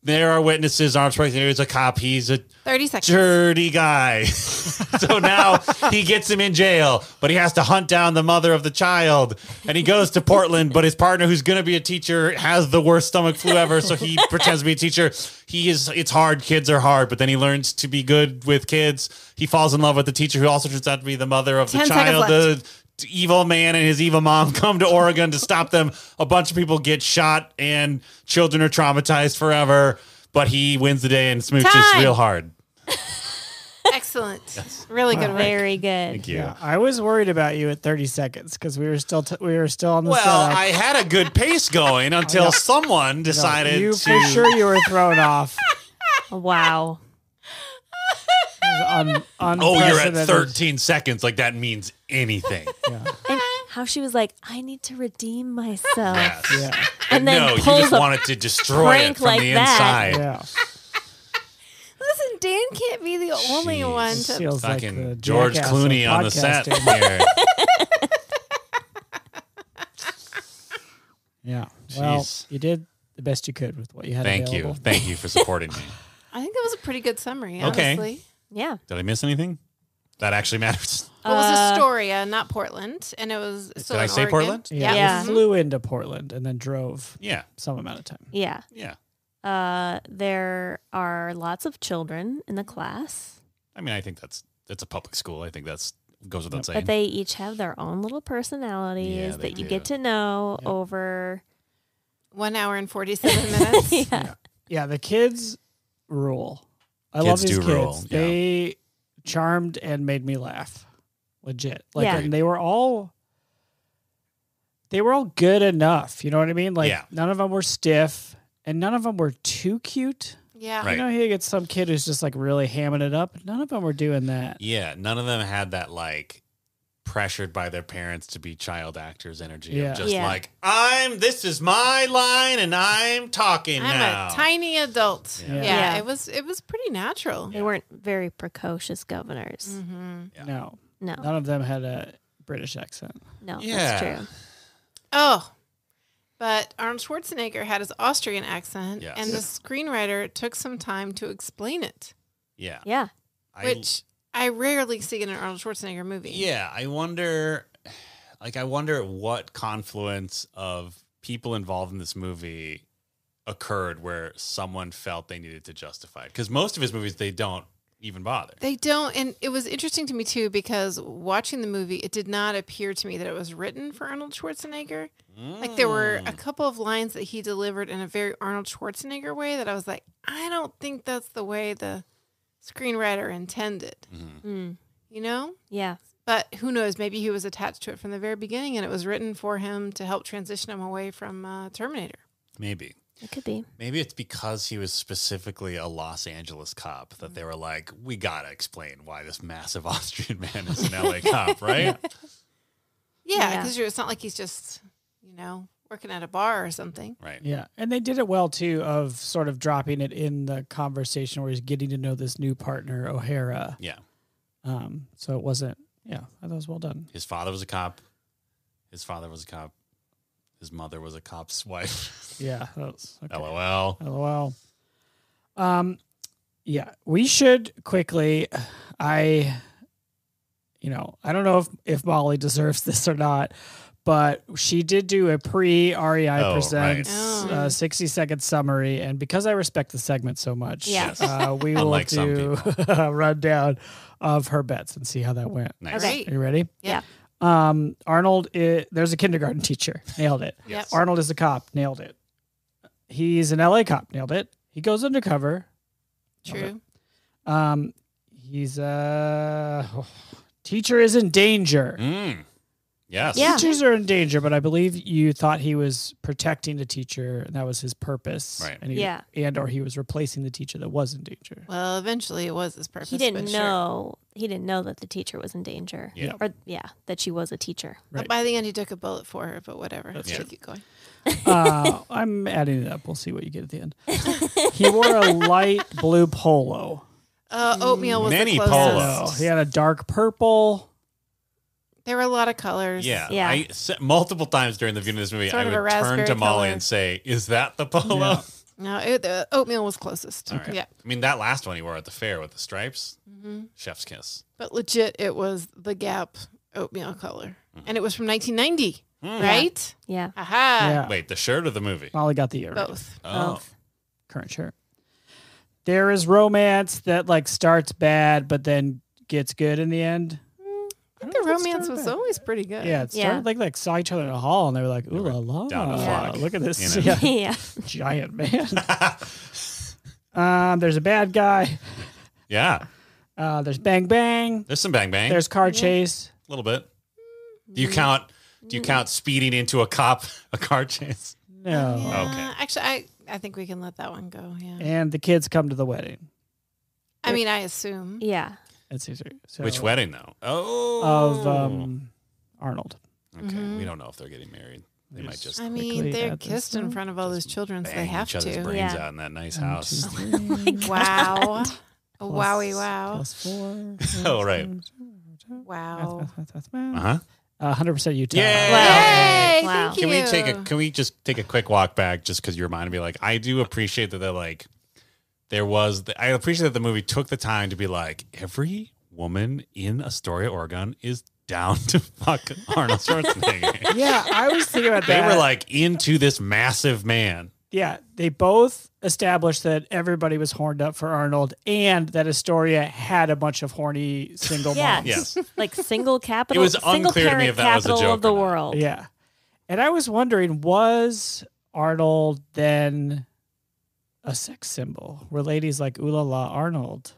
There are witnesses. Arnold Schwarzenegger is a cop. He's a 30 seconds. dirty guy. So now he gets him in jail, but he has to hunt down the mother of the child. And he goes to Portland, but his partner, who's going to be a teacher, has the worst stomach flu ever. So he pretends to be a teacher. It's hard. Kids are hard, but then he learns to be good with kids. He falls in love with the teacher, who also turns out to be the mother of the 10 seconds child. left. The evil man and his evil mom come to Oregon to stop them. A bunch of people get shot and children are traumatized forever. But he wins the day and smooches Time. real hard. Excellent. Really good work. Very good. Thank you. Yeah, I was worried about you at 30 seconds because we were still on the Well, setup. I had a good pace going until someone decided you to. for sure you were thrown off. Wow. Oh, you're at Unprecedented. 13 seconds. Like that means anything. Yeah. And how she was like, I need to redeem myself. Yes. Yeah. And then no, you pulls just a wanted to destroy it prank from like the that. inside. Yeah. Listen, Dan can't be the only Jeez. one to. Feels like the Fucking George jackass Clooney of on the set podcasting. here. Yeah. Well, Jeez. you did the best you could with what you had Thank available. you. Thank you for supporting me. I think that was a pretty good summary, Okay. honestly. Yeah. Did I miss anything? That actually matters. Well, it was Astoria, not Portland, and it was still Did I in say Oregon. Portland? Yeah, Yeah. we flew into Portland and then drove Yeah. some amount of time. Yeah. Yeah. There are lots of children in the class, I mean, I think that's a public school. I think that's goes without saying. but they each have their own little personalities Yeah, they that you do. get to know Yep. over. 1 hour and 47 minutes. Yeah. Yeah, the kids rule. I Kids love these do kids. rule, yeah. They charmed and made me laugh. Legit. Like Yeah. and they were all good enough. You know what I mean? Like Yeah. none of them were stiff and none of them were too cute. Yeah. Right. You know, you get some kid who's just like really hamming it up. None of them were doing that. Yeah, none of them had that like pressured by their parents to be child actors energy. Yeah. Of just Yeah. like, this is my line and I'm talking now. I'm a tiny adult. Yeah. Yeah. Yeah. It was pretty natural. They weren't very precocious governors. Mm-hmm. Yeah. No. No, None of them had a British accent. no, Yeah. that's true. Oh, but Arnold Schwarzenegger had his Austrian accent, Yes. and the screenwriter took some time to explain it, Yeah. Yeah. which I rarely see in an Arnold Schwarzenegger movie. Yeah, I wonder what confluence of people involved in this movie occurred where someone felt they needed to justify it. Because most of his movies, they don't even bother. They don't, and it was interesting to me too because watching the movie, it did not appear to me that it was written for Arnold Schwarzenegger. Like there were a couple of lines that he delivered in a very Arnold Schwarzenegger way that I was like, I don't think that's the way the screenwriter intended. Mm. You know? Yeah. But who knows? Maybe he was attached to it from the very beginning, and it was written for him to help transition him away from Terminator. Maybe. It could be. Maybe it's because he was specifically a Los Angeles cop that they were like, we got to explain why this massive Austrian man is an LA cop, right? Yeah, Yeah. because it's not like he's just, working at a bar or something. Right. Yeah. And they did it well too of sort of dropping it in the conversation where he's getting to know this new partner, O'Hara. Yeah. So it wasn't, I thought it was well done. His father was a cop. His father was a cop. His mother was a cop's wife. Yeah. That was okay. LOL. LOL. Yeah, we should quickly. I don't know if Molly deserves this or not, but she did do a pre-REI Oh, Presents right. 60-second summary, and because I respect the segment so much, Yes. we will Unlike some do a rundown of her bets and see how that went. Nice. Okay. Are you ready? Yeah. Arnold, there's a kindergarten teacher. Nailed it. Yes. Arnold is a cop. Nailed it. He's an LA cop. Nailed it. He goes undercover. True. He's teacher is in danger. Yes. Yeah. Teachers are in danger, but I believe you thought he was protecting the teacher, and that was his purpose. Right. And Yeah. or he was replacing the teacher that was in danger. Well, eventually it was his purpose. He didn't but sure. know. He didn't know that the teacher was in danger. Yeah. Or that she was a teacher. Right. But by the end, he took a bullet for her, but whatever. That's Let's true. keep going. I'm adding it up. We'll see what you get at the end. He wore a light blue polo. Oatmeal was Many the closest. polos. He had a dark purple. There were a lot of colors. Yeah. Yeah. I said multiple times during the viewing of this movie, Sort I of a would turn raspberry to Molly color. and say, is that the polo? Yeah. No, the oatmeal was closest. All right. Yeah. I mean, that last one he wore at the fair with the stripes, Mm-hmm. chef's kiss. But legit, it was the Gap oatmeal color. And it was from 1990, right? Yeah. Aha. Yeah. Wait, the shirt or the movie? Molly got the ear. right. Both. Oh. Both. Current shirt. There is romance that like starts bad but then gets good in the end. I think the romance was always pretty good. Yeah, it started Yeah. like saw each other in a hall and they were like, ooh la la. down to fuck, Look at this you know? yeah, Yeah. giant man. There's a bad guy. Yeah. There's bang bang. There's some bang bang. There's car chase. a little bit. Do you count speeding into a car chase? No. Yeah. Okay. Actually, I think we can let that one go. Yeah. And the kids come to the wedding. I mean, I assume. Yeah. It's easier. So, Which wedding though? Oh. of Arnold. Okay. We don't know if they're getting married. They might just I quickly mean, they're add this kissed in in. front of all those children, so they bang have each other's to. brains Yeah. out in that nice 1, house. 2, 3, Wow. Wowie wow. plus 4. Oh, right. Wow. Uh-huh. 100% Utah. Yay! Yay! Wow. Thank you. Can we just take a quick walk back just because you reminded me? Like, I do appreciate that I appreciate that the movie took the time to be like, every woman in Astoria, Oregon is down to fuck Arnold Schwarzenegger. Yeah, I was thinking about They that. were like into this massive man. Yeah, they both established that everybody was horned up for Arnold and that Astoria had a bunch of horny single Yeah. moms. Yes. Like single capital. It was single unclear to me parent if that was a capital joke of the or not. world. Yeah. And I was wondering, was Arnold then a sex symbol? Were ladies like, ooh la la, Arnold?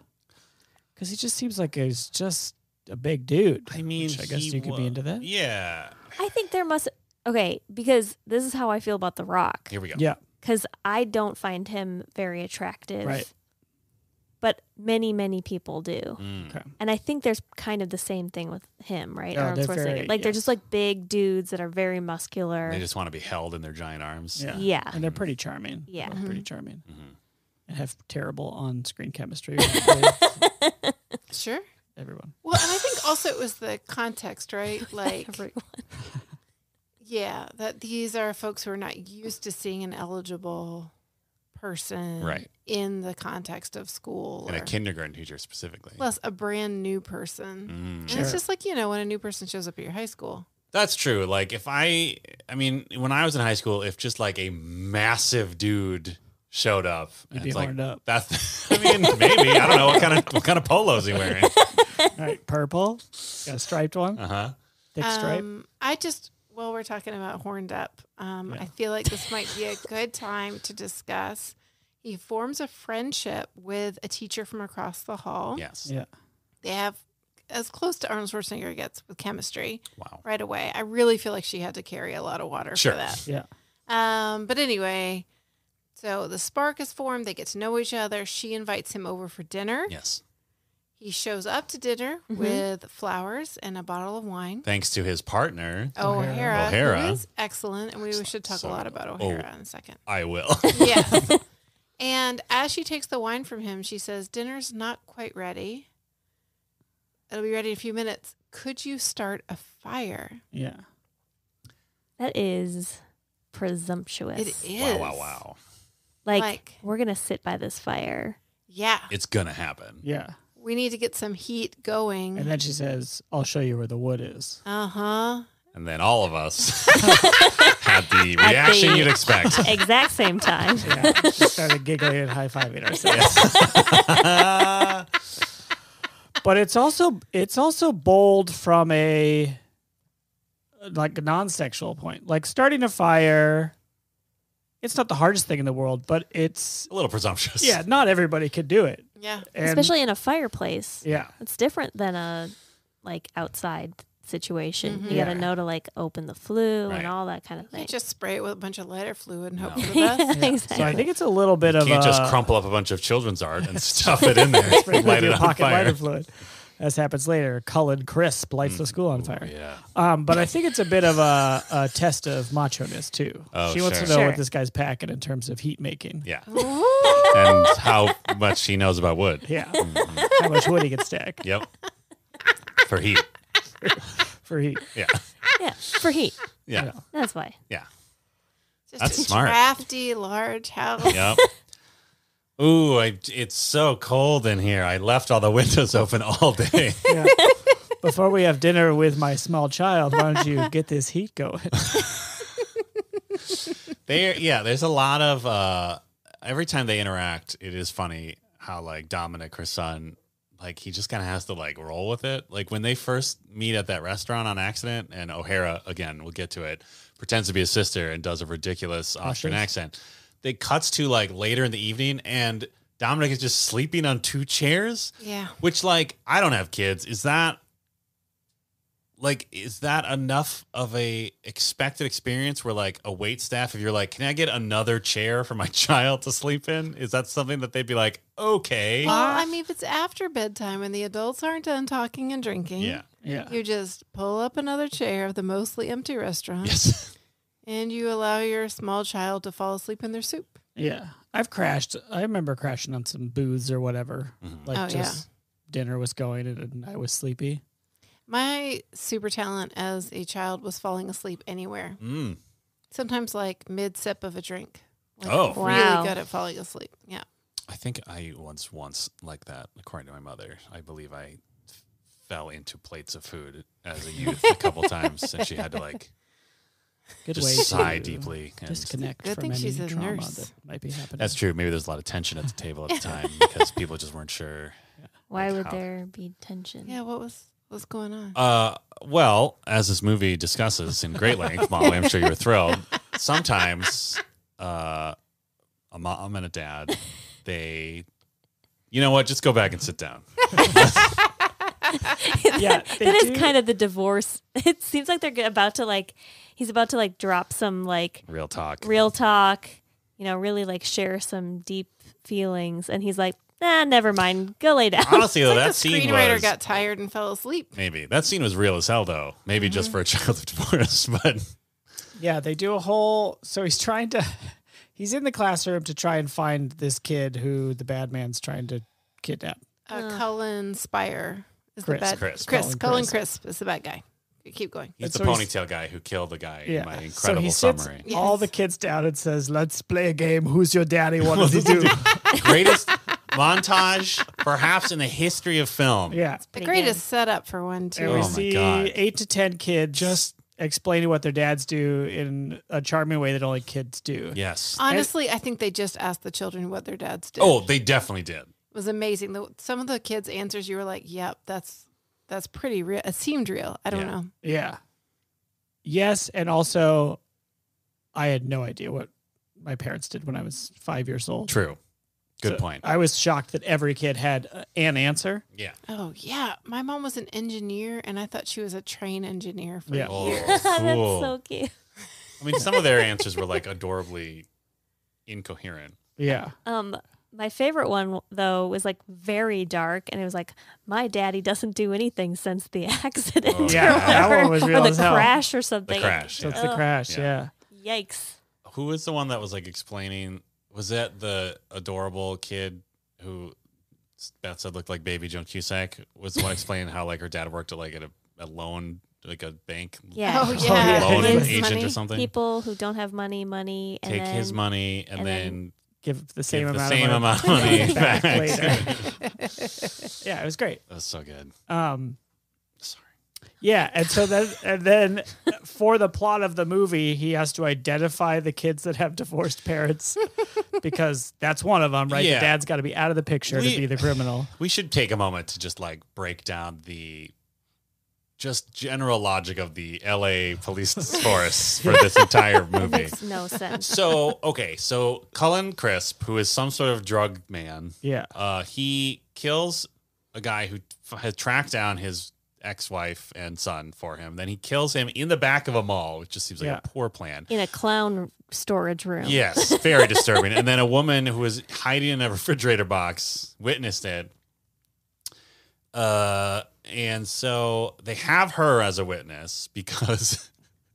Because he just seems like he's just a big dude. I mean, which I guess you could be into that. Yeah. I think there must. Okay, because this is how I feel about The Rock. Here we go. Yeah. Because I don't find him very attractive. Right. But many, many people do. Okay. And I think there's kind of the same thing with him, right? Oh, Arnold they're Schwarzenegger. very- Like they're yes. just like big dudes that are very muscular. They just want to be held in their giant arms. Yeah. Yeah. And they're pretty charming. Yeah. Both pretty charming. Mhm. And have terrible on-screen chemistry with Sure. everyone. Well, and I think also it was the context, right? Like, Everyone. yeah, that these are folks who are not used to seeing an eligible person Right. in the context of school. And a or kindergarten teacher specifically. plus a brand new person. Mm. And Sure. it's just like, you know, when a new person shows up at your high school. That's true. Like if I mean, when I was in high school, if just like a massive dude showed up, You'd be it's like horned up. that's. I mean, maybe I don't know what kind of polos he wearing. All right, purple. Got a striped one. Uh-huh. Thick stripe. I just, while we're talking about horned up, I feel like this might be a good time to discuss. He forms a friendship with a teacher from across the hall. Yes. Yeah. They have as close to Arnold Schwarzenegger gets with chemistry Wow. right away. I really feel like she had to carry a lot of water Sure. for that. Yeah. But anyway, so the spark is formed. They get to know each other. She invites him over for dinner. Yes. He shows up to dinner with flowers and a bottle of wine. Thanks to his partner, O'Hara, O'Hara. who is excellent, and we should talk So a lot about good. O'Hara in a second. I will. Yes. And as she takes the wine from him, she says, "Dinner's not quite ready. It'll be ready in a few minutes. Could you start a fire?" Yeah. That is presumptuous. It is. Wow. Like, we're going to sit by this fire. Yeah. It's gonna happen. Yeah. We need to get some heat going. And then she says, I'll show you where the wood is. Uh-huh. And then all of us had the reaction you'd expect. Exact same time. Yeah. She started giggling and high-fiving ourselves. But it's also bold from a like non-sexual point. Like starting a fire, it's not the hardest thing in the world, but it's A little presumptuous. yeah, not everybody could do it. Yeah. And, Especially in a fireplace. yeah. It's different than a like outside situation. You got to Yeah. know to like open the flue Right. and all that kind of You thing. can't just spray it with a bunch of lighter fluid and hope No. for the best. Yeah. Exactly. So I think it's a little bit of You can't just a crumple up a bunch of children's art and stuff it in there. spray Light it your on pocket fire. lighter fluid. As happens later, Cullen Crisp lights the school on fire. Yeah. But I think it's a bit of a test of macho-ness too. Oh, She wants to sure. know Sure. what this guy's packing in terms of heat making. Yeah. And how much he knows about wood. Yeah. How much wood he can stack Yep. For heat. for heat. Yeah. Yeah, for heat. Yeah. Yeah. That's why. Yeah. Just That's a smart. drafty, large house. Yep. Ooh, it's so cold in here. I left all the windows open all day. Yeah. Before we have dinner with my small child, why don't you get this heat going? There's a lot of every time they interact, it is funny how like Dominic, her son, like he just kind of has to like roll with it. Like when they first meet at that restaurant on accident, and O'Hara, again, we'll get to it, pretends to be his sister and does a ridiculous Austrian accent. They cuts to like later in the evening, and Dominic is just sleeping on two chairs. Yeah. Which, like, I don't have kids. Is that enough of a expected experience where, like, a wait staff, if you're like, can I get another chair for my child to sleep in? Is that something that they'd be like, okay? Well, I mean, if it's after bedtime and the adults aren't done talking and drinking, Yeah. Yeah. you just pull up another chair of the mostly empty restaurant Yes. and you allow your small child to fall asleep in their soup. Yeah. I've crashed. I remember crashing on some booths or whatever. Like Oh, just dinner was going and I was sleepy. My super talent as a child was falling asleep anywhere. Mm. Sometimes like mid sip of a drink. Like, Oh. really Wow. good at falling asleep. Yeah. I think I once like that, according to my mother. I believe I fell into plates of food as a youth a couple times, and she had to like Good just way sigh to deeply. And disconnect Good from thing any she's a trauma nurse. that might be happening. that's true. Maybe there's a lot of tension at the table at the time because people just weren't sure. Why Like would how- there be tension? Yeah, what's going on? Well, as this movie discusses in great length, Molly, I'm sure you were thrilled. Sometimes a mom and a dad, you know what? Just go back and sit down. Yeah, That is kind of the divorce. It seems like they're about to like, he's about to like drop some like Real talk. really like share some deep feelings. And he's like, never mind. Go lay down. Honestly, though, Like that the scene screenwriter was got tired and fell asleep. maybe that scene was real as hell, though. Maybe just for a child of divorce, but Yeah, they do a whole. So he's in the classroom to try and find this kid who the bad man's trying to kidnap. Cullen Spire is Chris. the bad Chris. Cullen Crisp is the bad guy. Keep going. he's And the so he's- ponytail guy who killed the guy Yeah. in my So incredible he sits summary. all the kids down and says, "Let's play a game. Who's your daddy? What does he do?" Greatest montage, perhaps, in the history of film. Yeah. The Pretty greatest setup for one And too. we Oh my see God. 8 to 10 kids just explaining what their dads do in a charming way that only kids do. Yes. Honestly, I think they just asked the children what their dads did. Oh, they definitely did. It was amazing. Some of the kids' answers, you were like, "Yep, that's pretty real." It seemed real. I don't Yeah. know. Yeah. Yes, and also I had no idea what my parents did when I was 5 years old. True. Good So point. I was shocked that every kid had an answer. Yeah. Oh yeah, my mom was an engineer, and I thought she was a train engineer for Yeah. Oh, years. That's cool. so cute. I mean, some of their answers were like adorably incoherent. Yeah. My favorite one though was like very dark, and it was like, my daddy doesn't do anything since the accident. Oh, or yeah, that whatever, one was real or the as hell. crash or The something. crash. So it's Yeah. the crash. Yeah. Yeah. Yikes! Who was the one that was like explaining? Was that the adorable kid who Beth said looked like baby Joan Cusack? Was the one explaining how like her dad worked at like at a loan, like a bank Yeah. Oh, yeah. loan Gives agent money. or something? People who don't have money, and Take then, his money and and then Give the same give the amount same of amount of money back back. later. Yeah, it was great. That's so good. Sorry. Yeah, and so then for the plot of the movie, he has to identify the kids that have divorced parents because that's one of them, right? Yeah. The dad's got to be out of the picture to be the criminal. We should take a moment to just like break down the just general logic of the LA police force for this entire It movie. makes no sense. So, okay, so Cullen Crisp, who is some sort of drug man, Yeah. he kills a guy who has tracked down his ex-wife and son for him. Then he kills him in the back of a mall, which just seems like Yeah. a poor plan. In a clown storage room. Yes, very disturbing. And then a woman who was hiding in a refrigerator box witnessed it. And so they have her as a witness because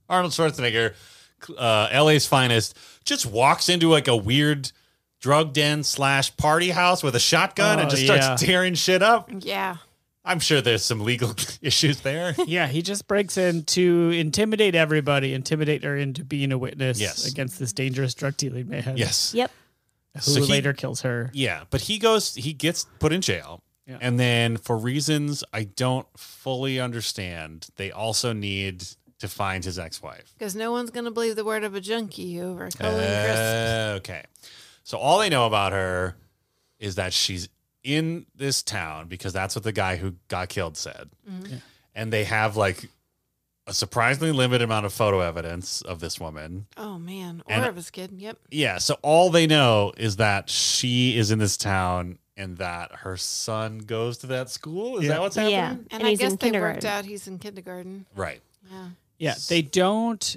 Arnold Schwarzenegger, LA's finest, just walks into like a weird drug den / party house with a shotgun and Oh, just yeah. starts tearing shit up. Yeah. I'm sure there's some legal issues there. Yeah, he just breaks in to intimidate everybody, intimidate her into being a witness Yes. against this dangerous drug dealing man. Yes. Yep. Who So he- later kills her. Yeah, but he gets put in jail. Yeah. And then for reasons I don't fully understand, they also need to find his ex-wife. Because no one's going to believe the word of a junkie over Cullen Crisp. Okay. So all they know about her is that she's in this town because that's what the guy who got killed said. Mm-hmm. And they have like a surprisingly limited amount of photo evidence of this woman. Oh, man. Or And- of his kid. Yep. Yeah. So all they know is that she is in this town and that her son goes to that school. Is Yeah. that what's happening? Yeah. And, And I he's guess in they worked kindergarten. out he's in kindergarten. Right. Yeah. Yeah, they don't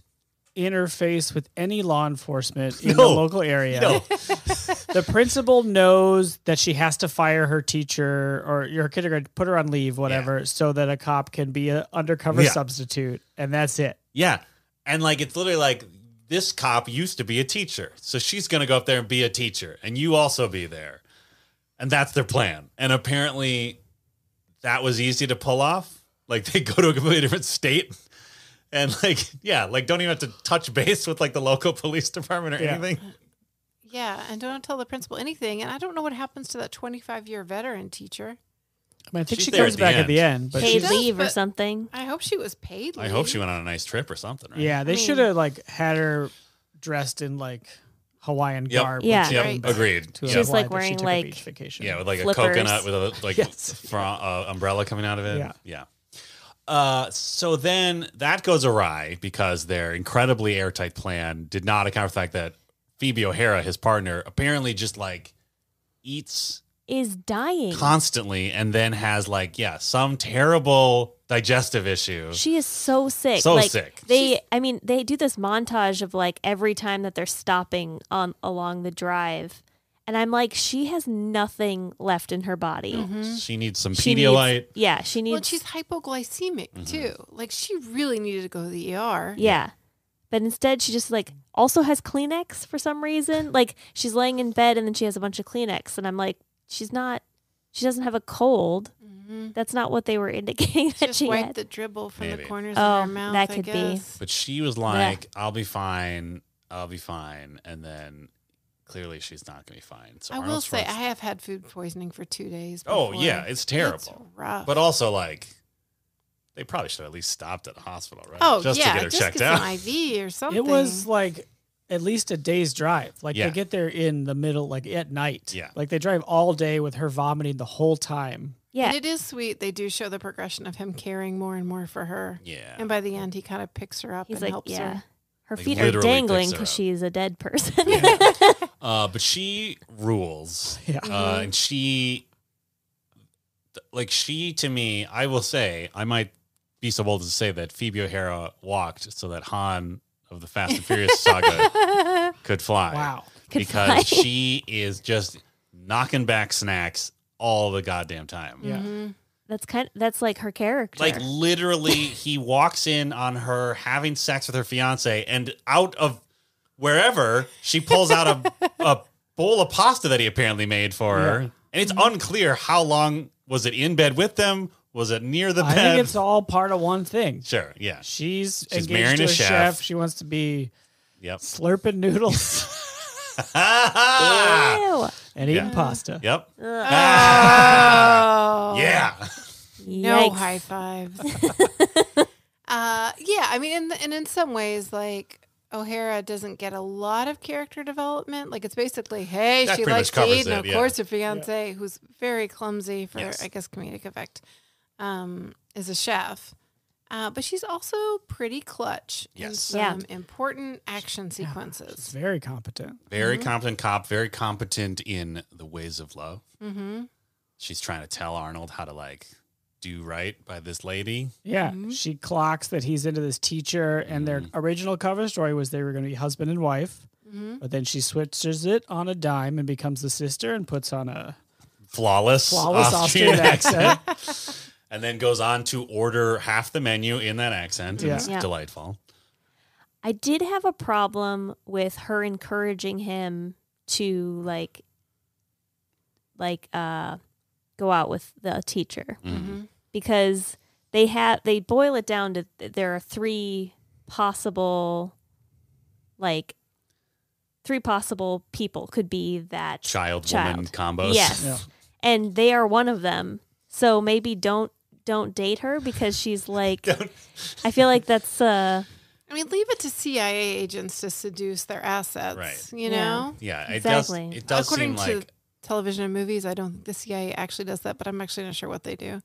interface with any law enforcement in the No. local area. No. The principal knows that she has to fire her teacher or your kindergarten, put her on leave, whatever, so that a cop can be an undercover Yeah. substitute, and that's it. Yeah. And like it's literally like this cop used to be a teacher. So she's going to go up there and be a teacher and you also be there. And that's their plan. And apparently that was easy to pull off. Like they go to a completely different state and like yeah, like don't even have to touch base with like the local police department or Yeah. anything. Yeah. And don't tell the principal anything. And I don't know what happens to that 25-year veteran teacher. I think She's she there comes at the back at end. the end, but Paid does, leave or but- something. I hope she was paid. I hope she went on a nice trip or something, right? yeah, they should have like had her dressed in like Hawaiian Yep. garb. Yeah. when she Yep, came back agreed. to She Yep. was, like, imply that she wearing, took a like- beach vacation. Yeah, with like Flippers. a coconut with a like Yes. umbrella coming out of it. Yeah. So then that goes awry because their incredibly airtight plan did not account for the fact that Phoebe O'Hara, his partner, apparently just like eats Is dying. constantly and then has like some terrible digestive issue. She is so sick. So like, sick. They do this montage of like every time that they're stopping on along the drive, and I'm like, she has nothing left in her body. She needs some She Pedialyte. needs, she needs. Well, she's hypoglycemic too. Like she really needed to go to the ER. Yeah. But instead, she just like also has Kleenex for some reason. Like she's laying in bed and then she has a bunch of Kleenex, and I'm like, she doesn't have a cold. That's not what they were indicating that Just she wipe had. the dribble from Maybe. the corners Oh, of her mouth. that I could be. guess. But she was like, I'll be fine. And then clearly she's not going to be fine. So I will Arnold say, I Schwartz- have had food poisoning for 2 days. Oh, before. yeah, it's terrible. It's rough. But also, like, they probably should have at least stopped at the hospital, right? oh, just yeah, to get her just checked get out. some IV or something. It was like at least a day's drive. Like Yeah. they get there in the middle, like at night. Yeah. Like they drive all day with her vomiting the whole time. Yeah. And it is sweet. They do show the progression of him caring more and more for her. Yeah. And by the end, he kind of picks her up He's and like, helps yeah. her. Her Like, feet are literally dangling picks her because up. she's a dead person. But she rules. Yeah. And she, to me, I will say, I might be so bold as to say that Phoebe O'Hara walked so that Han of the Fast and Furious saga could fly. Wow. Could because fly. she is just knocking back snacks all the goddamn time. Yeah. That's like her character. Like literally, he walks in on her having sex with her fiance, and out of wherever she pulls out a bowl of pasta that he apparently made for her, and it's unclear how long was it in bed with them. Was it near the I bed? think it's all part of one thing. Sure, yeah. She's engaged marrying to a a chef. chef. She wants to be Yep. slurping noodles Ew. and eating pasta. Yep. Oh, Yeah. no Yikes. high fives. Yeah, I mean, and in some ways, like O'Hara doesn't get a lot of character development. Like it's basically, hey, That she pretty likes much to covers eat, and it, of yeah. course her fiance, who's very clumsy for, Yes. I guess, comedic effect, is a chef. But she's also pretty clutch in Yes. some important action She's sequences. very competent. Very competent cop, very competent in the ways of love. Mm-hmm. She's trying to tell Arnold how to like do right by this lady. Yeah. She clocks that he's into this teacher, and their original cover story was they were going to be husband and wife. But then she switches it on a dime and becomes the sister and puts on a Flawless Austrian accent. and then goes on to order half the menu in that accent. Yeah. It's Yeah. delightful. I did have a problem with her encouraging him to go out with the teacher because they boil it down to there are three possible people could be that Child woman combos. Yes. Yeah. And they are one of them. So maybe don't date her because she's like I feel like that's I mean, leave it to CIA agents to seduce their assets. Right. You know? Yeah, Exactly. it does According seem to like television and movies, I don't think the CIA actually does that, but I'm actually not sure what they do.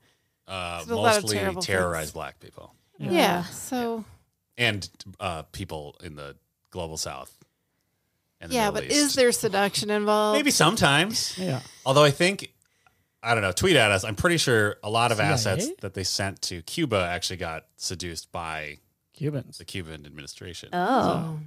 There's a lot of mostly terrible terrorize things. black people Yeah. So and people in the global south. And the yeah, Middle but East. is there seduction involved? Maybe sometimes. Yeah. Although I think, I don't know, tweet at us. I'm pretty sure a lot of CIA? assets that they sent to Cuba actually got seduced by Cubans. the Cuban administration. oh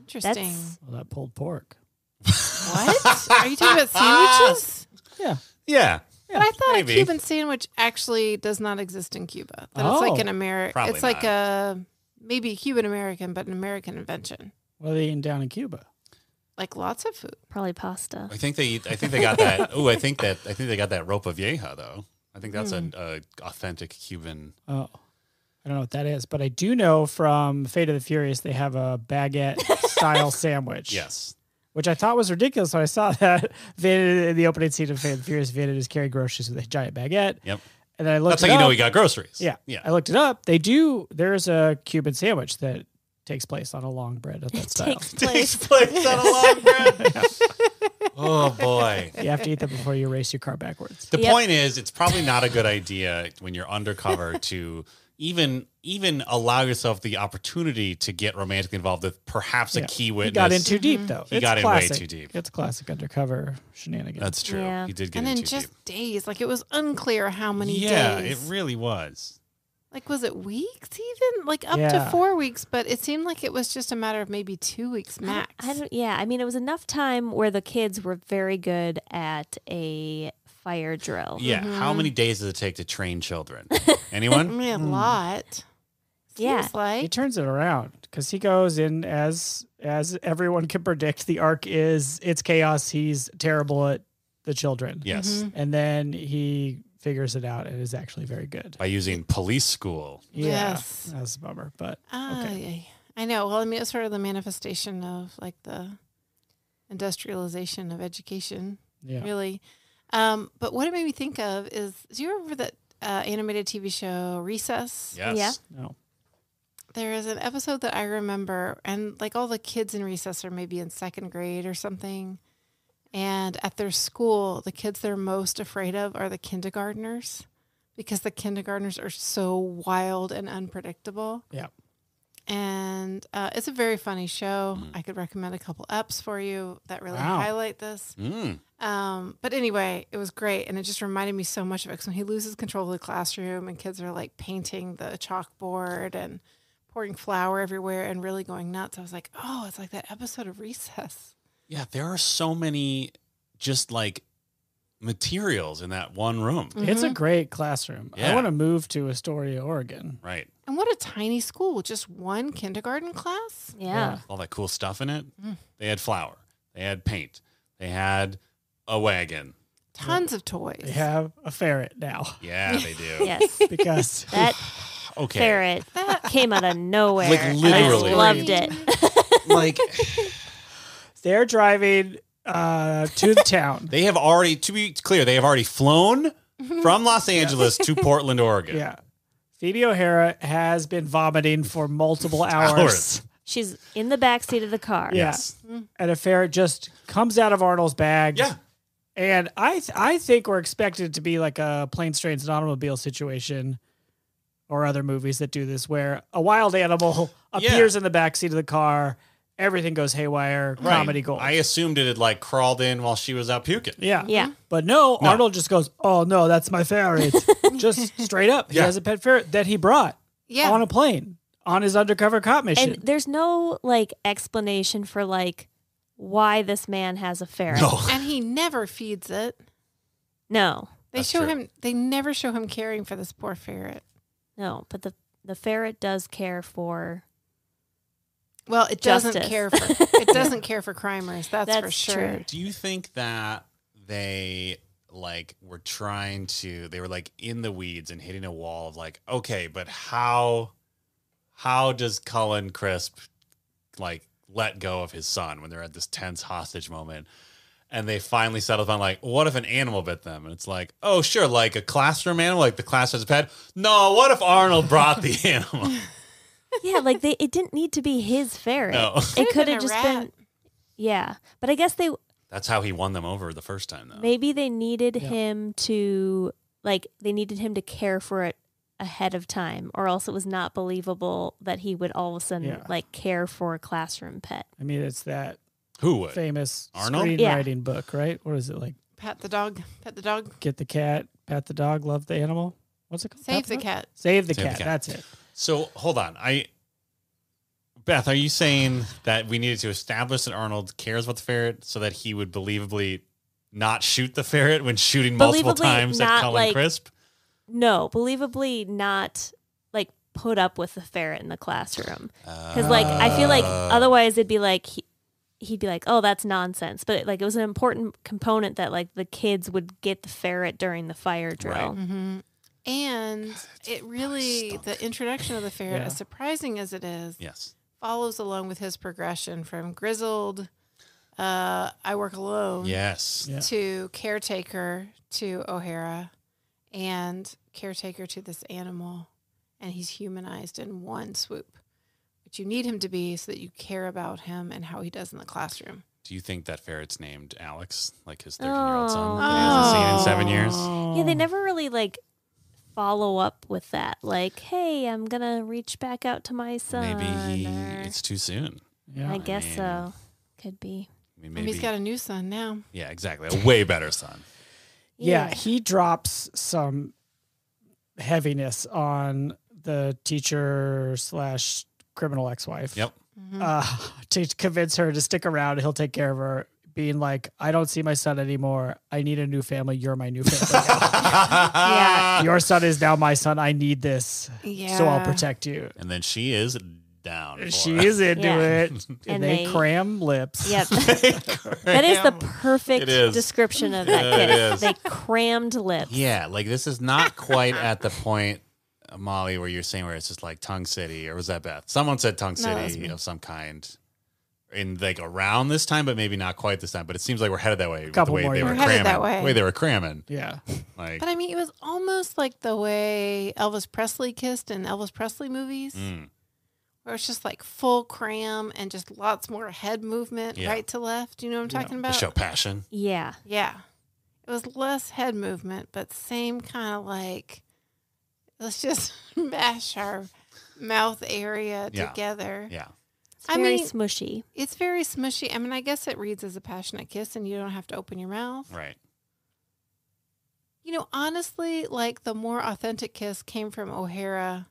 Interesting. that's Well, that pulled pork. What? Are you talking about sandwiches? Yeah. Yeah. But I thought maybe. a Cuban sandwich actually does not exist in Cuba. That it's like Oh. an American. Probably It's like not. a maybe Cuban American, but an American invention. What are they eating down in Cuba? Like lots of food. probably pasta. I think they got that. Oh, I think they got that ropa vieja though. I think that's a authentic Cuban. Oh, I don't know what that is, but I do know from Fate of the Furious they have a baguette style sandwich. Yes. which I thought was ridiculous when I saw that. Vin in the opening scene of Fast and Furious, Vin is carrying groceries with a giant baguette. Yep. And then I looked That's how you know he got groceries. Yeah. Yeah. I looked it up. There's a Cuban sandwich that takes place on a long bread of that style. Takes place. Place on a long bread. Oh boy. You have to eat that before you race your car backwards. The point is, it's probably not a good idea when you're undercover to even allow yourself the opportunity to get romantically involved with perhaps a key witness. He got in too deep, though. He got in way too deep. It's classic undercover shenanigans. That's true. Yeah. He did get And in then too just deep. days. Like, it was unclear how many Yeah, days. it really was. Like, was it weeks even? Like, up Yeah. to 4 weeks, but it seemed like it was just a matter of maybe 2 weeks max. I mean, it was enough time where the kids were very good at a fire drill. Yeah. How many days does it take to train children? Anyone? I mean, a lot. Yeah. Seems He like. turns it around because he goes in as everyone can predict. The arc is it's chaos. He's terrible at the children. Yes. And then he figures it out and is actually very good. By using police school. Yeah, Yes. that's a bummer, but Okay. I know. Well, I mean, it's sort of the manifestation of like the industrialization of education, yeah. really. But what it made me think of is, do you remember that animated TV show Recess? Yes. Yeah. No. There is an episode that I remember, and like all the kids in Recess are maybe in second grade or something. And at their school, the kids they're most afraid of are the kindergartners, because the kindergartners are so wild and unpredictable. Yeah. And it's a very funny show. I could recommend a couple eps for you that really Wow. highlight this. Mm. But anyway, it was great. And it just reminded me so much of it. Because when he loses control of the classroom and kids are like painting the chalkboard and pouring flour everywhere and really going nuts, I was like, oh, it's like that episode of Recess. Yeah, there are so many just like materials in that one room. It's a great classroom. I Yeah. want to move to Astoria, Oregon. Right. And what a tiny school, just one kindergarten class. Yeah. All that cool stuff in it. They had flour. They had paint. They had a wagon. Tons of toys. They have a ferret now Yeah, they do. Yes. because That Okay. ferret came out of nowhere. Like, and literally. I loved it. Like they're driving to the town. they have already, to be clear, they have already flown from Los Angeles to Portland, Oregon. Yeah. Phoebe O'Hara has been vomiting for multiple hours. She's in the back seat of the car. Yeah. Yes. And a ferret just comes out of Arnold's bag. Yeah. And I think we're expected to be like a Planes, Trains, and Automobile situation or other movies that do this where a wild animal appears in the backseat of the car. Everything goes haywire. Right. Comedy gold. I assumed it had like crawled in while she was out puking. yeah. Yeah. But no, Arnold just goes, oh, no, that's my ferret. Just straight up. He Yeah. has a pet ferret that he brought on a plane on his undercover cop mission. And there's no like explanation for like why this man has a ferret. No. And he never feeds it. No. They That's show true. him. They never show him caring for this poor ferret. No. But the ferret does care for. Well, it doesn't Justice. care for. It doesn't care for crimers. That's for That's sure. true. Do you think that they like were trying to, they were like in the weeds and hitting a wall of like, okay, but how does Cullen Crisp like let go of his son when they're at this tense hostage moment? And they finally settled on like, what if an animal bit them? And it's like, oh, sure, like a classroom animal, like the class has a pet. No, what if Arnold brought the animal? Yeah, like it didn't need to be his ferret. No. It could been a have just rat. been. Yeah, but I guess That's how he won them over the first time, though. maybe they needed him to care for it ahead of time, or else it was not believable that he would all of a sudden like care for a classroom pet. I mean, it's that Who would? famous Arnold? screenwriting book, right? What is it like? Pet the dog. Pet the dog. Get the cat, pat the dog, love the animal. What's it called? Save Pat the dog? cat. Save the Save the cat. cat. That's it. So hold on. Beth, are you saying that we needed to establish that Arnold cares about the ferret so that he would believably not shoot the ferret when shooting multiple Believably times at not, Cullen like- Crisp? No, believably not like put up with the ferret in the classroom. Because like I feel like otherwise it'd be like he'd be like, oh, that's nonsense. But like it was an important component that like the kids would get the ferret during the fire drill. Right. And it really, the introduction of the ferret, as surprising as it is, Yes. follows along with his progression from grizzled I Work Alone. Yes. Yeah. To caretaker to O'Hara and caretaker to this animal. And he's humanized in one swoop, which you need him to be so that you care about him and how he does in the classroom. Do you think that ferret's named Alex, like his 13-year-old son that he hasn't seen in 7 years? Yeah, they never really like follow up with that. Like, hey, I'm gonna reach back out to my son. Maybe or- it's too soon. Yeah. I guess mean- so. Could be. I mean, And maybe. he's got a new son now. Yeah, exactly. A way better son. Yeah, he drops some heaviness on the teacher / criminal ex-wife. Yep. To convince her to stick around. He'll take care of her, being like, I don't see my son anymore. I need a new family. You're my new family. Yeah. Your son is now my son. I need this. Yeah. So I'll protect you. And then she is down. For She it. is into Yeah. it. And And they they- cram lips. Yep. That is the perfect It is. description of that Yeah, it kiss. is. They crammed lips. Yeah, like this is not quite at the point, Molly, where you're saying where it's just like Tongue City, or was that Beth? Someone said Tongue No, that was City me. of some kind. In like around this time, but maybe not quite this time. But it seems like we're headed that way. With Couple the way more they years. were We're headed cramming. that way. The way they were cramming. Yeah. Like, But I mean, it was almost like the way Elvis Presley kissed in Elvis Presley movies, where it's just like full cram and just lots more head movement Yeah. right to left. You know what I'm talking to about? show passion. Yeah. Yeah. It was less head movement, but same kind of like, let's just mash our mouth area Yeah. together. Yeah. It's I very mean- smushy. It's very smushy. I mean, I guess it reads as a passionate kiss and you don't have to open your mouth. Right. You know, honestly, like the more authentic kiss came from O'Hara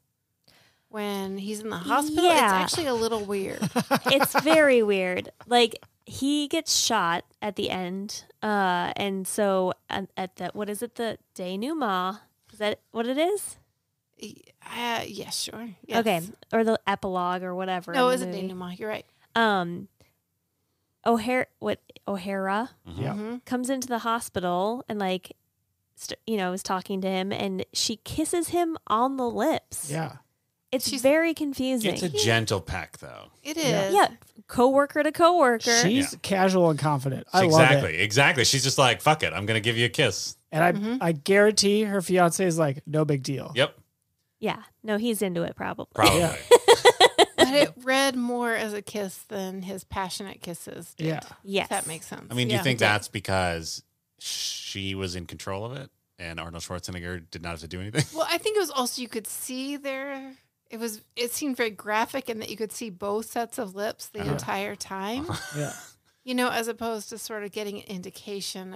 when he's in the hospital. It's Yeah. actually a little weird. It's very weird. Like he gets shot at the end, and so at the what is it? The denouement. Is that what it is? Yes, sure. Yes. Okay, or the epilogue or whatever. No, in it was the a movie. denouement. You're right. O'Hara Yeah. Mm-hmm. comes into the hospital and like, is talking to him, and she kisses him on the lips. Yeah. It's She's- very confusing. It's a gentle peck, though. It is. Yeah. yeah, coworker to coworker. She's casual and confident. I love exactly. it. Exactly. She's just like, fuck it. I'm going to give you a kiss. And I guarantee her fiance is like, no big deal. Yep. Yeah, no, he's into it probably. Probably. Yeah. But it read more as a kiss than his passionate kisses did. Yeah. Yes, If that makes sense. I mean, do you Yeah. think that's because she was in control of it and Arnold Schwarzenegger did not have to do anything? Well, I think it was also you could see there. It seemed very graphic in that you could see both sets of lips the entire time. Yeah. You know, as opposed to sort of getting an indication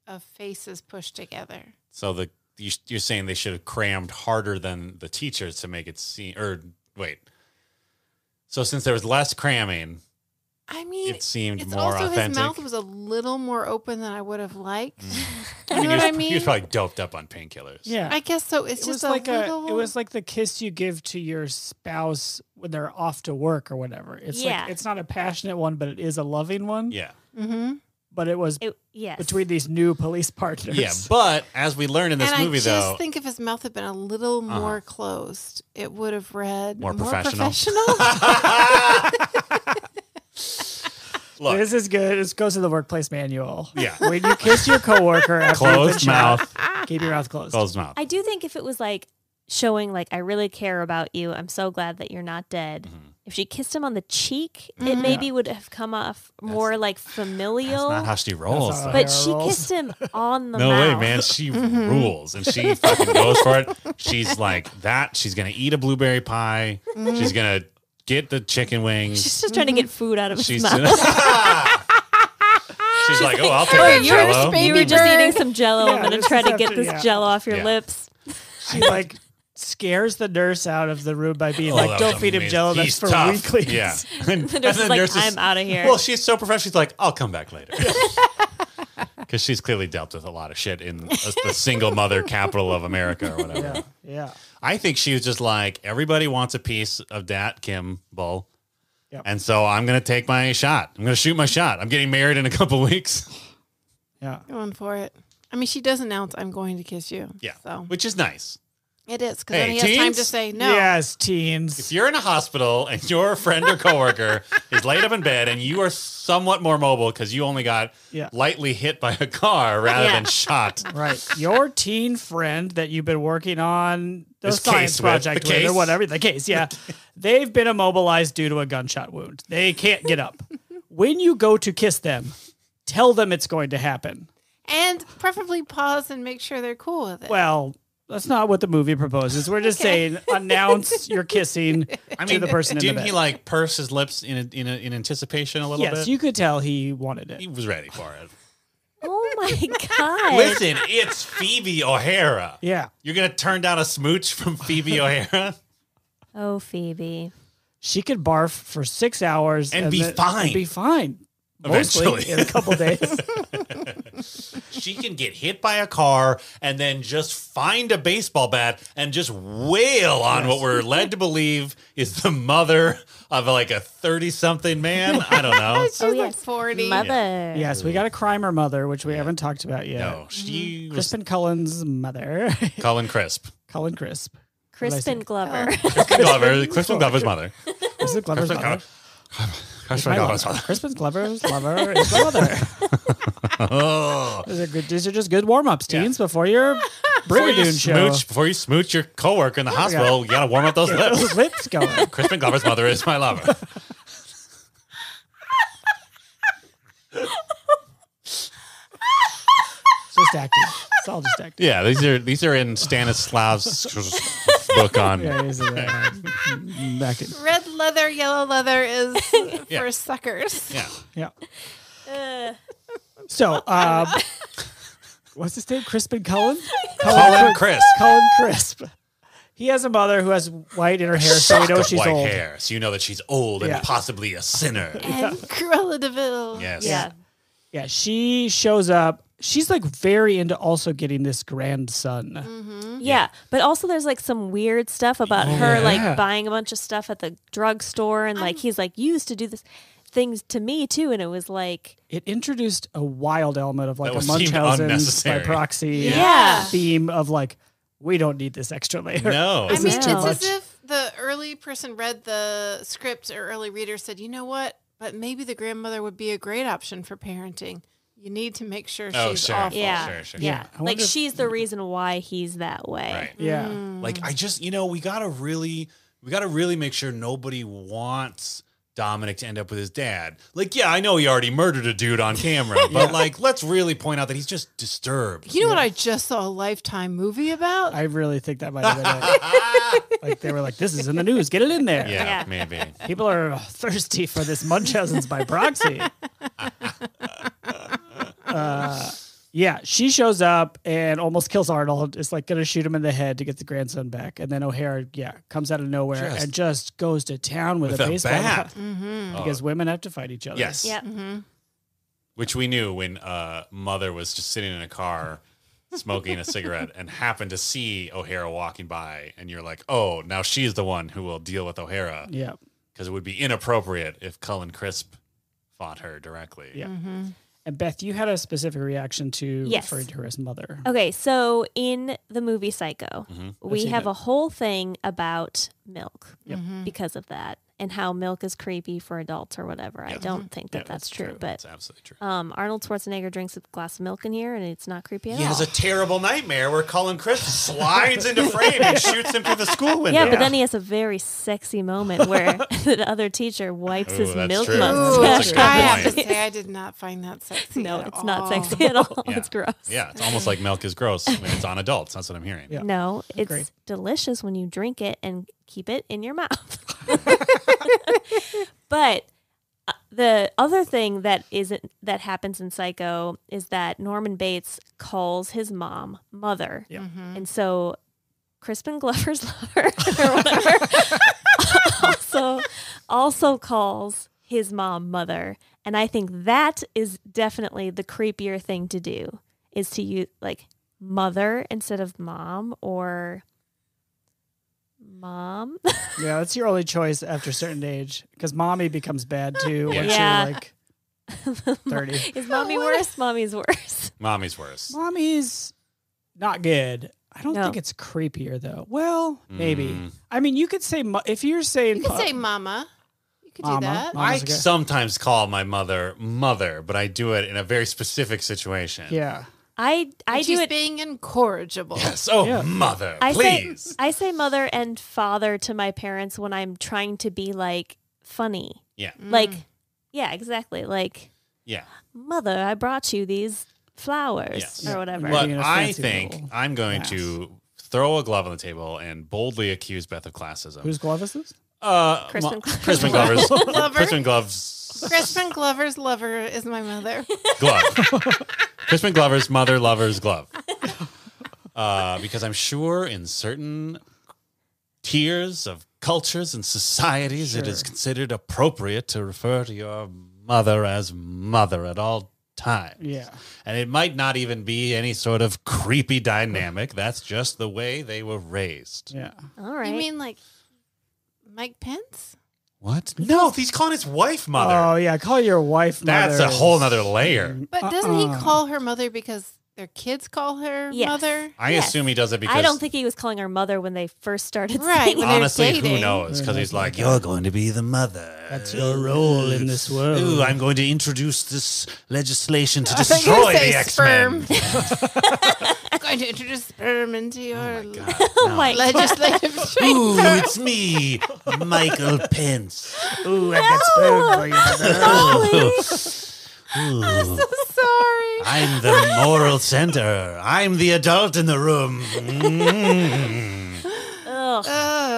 of faces pushed together. So you're saying they should have crammed harder than the teachers to make it seem, or wait. So since there was less cramming, I mean, it seemed it's more also authentic. his mouth was a little more open than I would have liked. I You mean, know what I he mean? was probably doped up on painkillers. Yeah. I guess so. It's It just was like little. it was like the kiss you give to your spouse when they're off to work or whatever. It's Yeah. like it's not a passionate one, but it is a loving one. Yeah. Mm-hmm. But it was yes. between these new police partners. Yeah. But as we learned in this and movie, I just though, think if his mouth had been a little more closed, it would have read More professional. look, This is good. This goes to the workplace manual. Yeah. When you kiss your coworker after you've been closed shot, mouth, keep your mouth closed. closed mouth. I do think if it was like showing like I really care about you, I'm so glad that you're not dead. Mm-hmm. If she kissed him on the cheek, it maybe would have come off more like familial. That's not how she rolls. That's not though. but how she it rolls. kissed him on the No mouth. way, man. She rules and she fucking goes for it. She's like that. She's going to eat a blueberry pie. She's going to get the chicken wings. She's just trying to get food out of his She's mouth. She's like, oh, I'll take Oh, that you were, Jell-O. you were just eating some Jell-O. Yeah, I'm going this to try is to get after- this yeah. Jell-O off your Yeah. lips. She like scares the nurse out of the room by being Oh, like, that "Don't was feed him amazing. Jello. That's He's for tough. weaklings." Yeah. And The nurse is like, I'm out of here. Well, she's so professional. She's like, I'll come back later. Because she's clearly dealt with a lot of shit in the single mother capital of America or whatever. Yeah. Yeah. I think she was just like, everybody wants a piece of that Kimball. Yep. And so I'm going to take my shot. I'm going to shoot my shot. I'm getting married in a couple weeks. Yeah. Going for it. I mean, she does announce, "I'm going to kiss you." Yeah. So Which is nice. It is, because Hey, then he has time teens? to say no. Yes, teens. If you're in a hospital and your friend or coworker is laid up in bed and you are somewhat more mobile because you only got lightly hit by a car rather than shot. Right. Your teen friend that you've been working on the This science case project with, the with or case? whatever, the case, yeah. They've been immobilized due to a gunshot wound. They can't get up. When you go to kiss them, tell them it's going to happen. And preferably pause and make sure they're cool with it. Well, that's not what the movie proposes. We're just saying announce you're kissing to the person in the Didn't bed. he like purse his lips in anticipation a little bit? Yes, you could tell he wanted it. He was ready for it. Oh my God. Listen, it's Phoebe O'Hara. Yeah. You're going to turn down a smooch from Phoebe O'Hara? Oh, Phoebe. She could barf for 6 hours And be fine. And be fine. Mostly Eventually. in a couple days. She can get hit by a car and then just find a baseball bat and just wail on what we're led to believe is the mother of like a 30-something man. I don't know. She's like 40. Mother. Yes, we got a crimer mother, which we haven't talked about yet. No, she was Crispin Cullen's mother. Colin Crisp. Cullen Crisp. Crispin Glover. Crispin Glover's mother. Crispin Glover's mother. Crispin Glover's mother. Crispin Glover's lover is my mother. Oh. These are just good warm-ups, teens, before your Brigadoon show. Before you smooch your coworker in the hospital, you got to warm up those lips. Those lips going. Crispin Glover's mother is my lover. It's just acting. It's all just acting. Yeah, these are in Stanislav's book on. Yeah, it is, acting. Red leather, yellow leather is for suckers. Yeah. Yeah. So, what's his name? Crispin Cullen? Colin Crisp. Cullen Crisp. He has a mother who has white in her hair, so we know she's white old. hair, so you know that she's old and possibly a sinner. And Cruella de Vil. Yes. Yeah. Yeah, she shows up. She's like very into also getting this grandson. Yeah, but also there's like some weird stuff about her like buying a bunch of stuff at the drugstore and like he's like, you used to do this things to me too, and it was like It introduced a wild element of like a That seemed Munchausen's by unnecessary. proxy Yeah. theme of like, we don't need this extra layer. No. This I mean, is it's too as much. if the early person read the script or early reader said, you know what? But maybe the grandmother would be a great option for parenting. You need to make sure she's sure. awful. yeah, Sure. yeah, I wonder like if- she's the reason why he's that way. Right. Yeah. Like I just, we gotta really make sure nobody wants Dominic to end up with his dad. Like, yeah, I know he already murdered a dude on camera, but like, let's really point out that he's just disturbed. You know what I just saw a Lifetime movie about? I really think that might have been it. Like they were like, this is in the news. Get it in there. Yeah, Yeah. maybe. People are thirsty for this Munchausen's by proxy. Yeah, she shows up and almost kills Arnold. Is like going to shoot him in the head to get the grandson back. And then O'Hara, comes out of nowhere and just goes to town with a baseball bat. bat. Because women have to fight each other. Yes. Yep. Which we knew when Mother was just sitting in a car smoking a cigarette and happened to see O'Hara walking by. And you're like, oh, now she's the one who will deal with O'Hara. Yeah. Because it would be inappropriate if Cullen Crisp fought her directly. Yeah. And Beth, you had a specific reaction to Yes. referring to her as mother. Okay, so in the movie Psycho, we seen have it. a whole thing about milk Yep. because of that and how milk is creepy for adults or whatever. I don't think that that's true, but That's absolutely true. Arnold Schwarzenegger drinks a glass of milk in here and it's not creepy at He all. has a terrible nightmare where Cullen Crisp slides into frame and shoots him through the school window. yeah, but then he has a very sexy moment where the other teacher wipes his that's milk true. mustache. That's a good I have to point. say, I did not find that sexy. No, at it's not all. sexy at all. Yeah. It's gross. Yeah, it's almost like milk is gross when it's on adults. That's what I'm hearing. Yeah. No, Agree. it's delicious when you drink it and keep it in your mouth. But the other thing that happens in Psycho is that Norman Bates calls his mom mother, and so Crispin Glover's lover or whatever also calls his mom mother, and I think that is definitely the creepier thing to do is to use like mother instead of mom or mom. Yeah, that's your only choice after a certain age because mommy becomes bad too once Yeah. you're like 30. Is mommy worse? Mommy's worse. Mommy's worse. Mommy's not good. I don't No. think it's creepier though. Well, maybe. I mean, you could say if you're saying You could say mama. You could Mama. do that. Mama. I Okay. sometimes call my mother, but I do it in a very specific situation. yeah. I do She's it. being incorrigible. Yes. Oh, Yeah. mother, I please. say mother and father to my parents when I'm trying to be like funny. Yeah. Like, yeah, exactly. Like, Yeah. mother, I brought you these flowers Yes. or whatever. But- But Being a I fancy think little I'm going ass. to throw a glove on the table and boldly accuse Beth of classism. Whose glove is this? Crispin Crispin Glover's Lover. Crispin Glover's Crispin Glover's lover is my mother. glove. Crispin Glover's mother lover's glove. Because I'm sure in certain tiers of cultures and societies, it is Sure. considered appropriate to refer to your mother as mother at all times. Yeah. And it might not even be any sort of creepy dynamic. That's just the way they were raised. Yeah. All right. You mean like Mike Pence? What? No, he's calling his wife mother. Oh yeah, call your wife mother. That's a whole nother layer. But doesn't he call her mother because their kids call her Yes. mother? I Yes. assume he does it because I don't think he was calling her mother when they first started Right, saying when it. they're honestly, who dating. knows? Because he's like, you're going to be the mother. That's your role in this world. Ooh, I'm going to introduce this legislation to I thought you destroy were gonna the say X-Men. sperm. I'm going to introduce sperm into your Oh my legislative Ooh, chamber. it's me, Michael Pence. Ooh, I got sperm for you, mother. I'm so sorry. I'm the moral center. I'm the adult in the room. Ugh.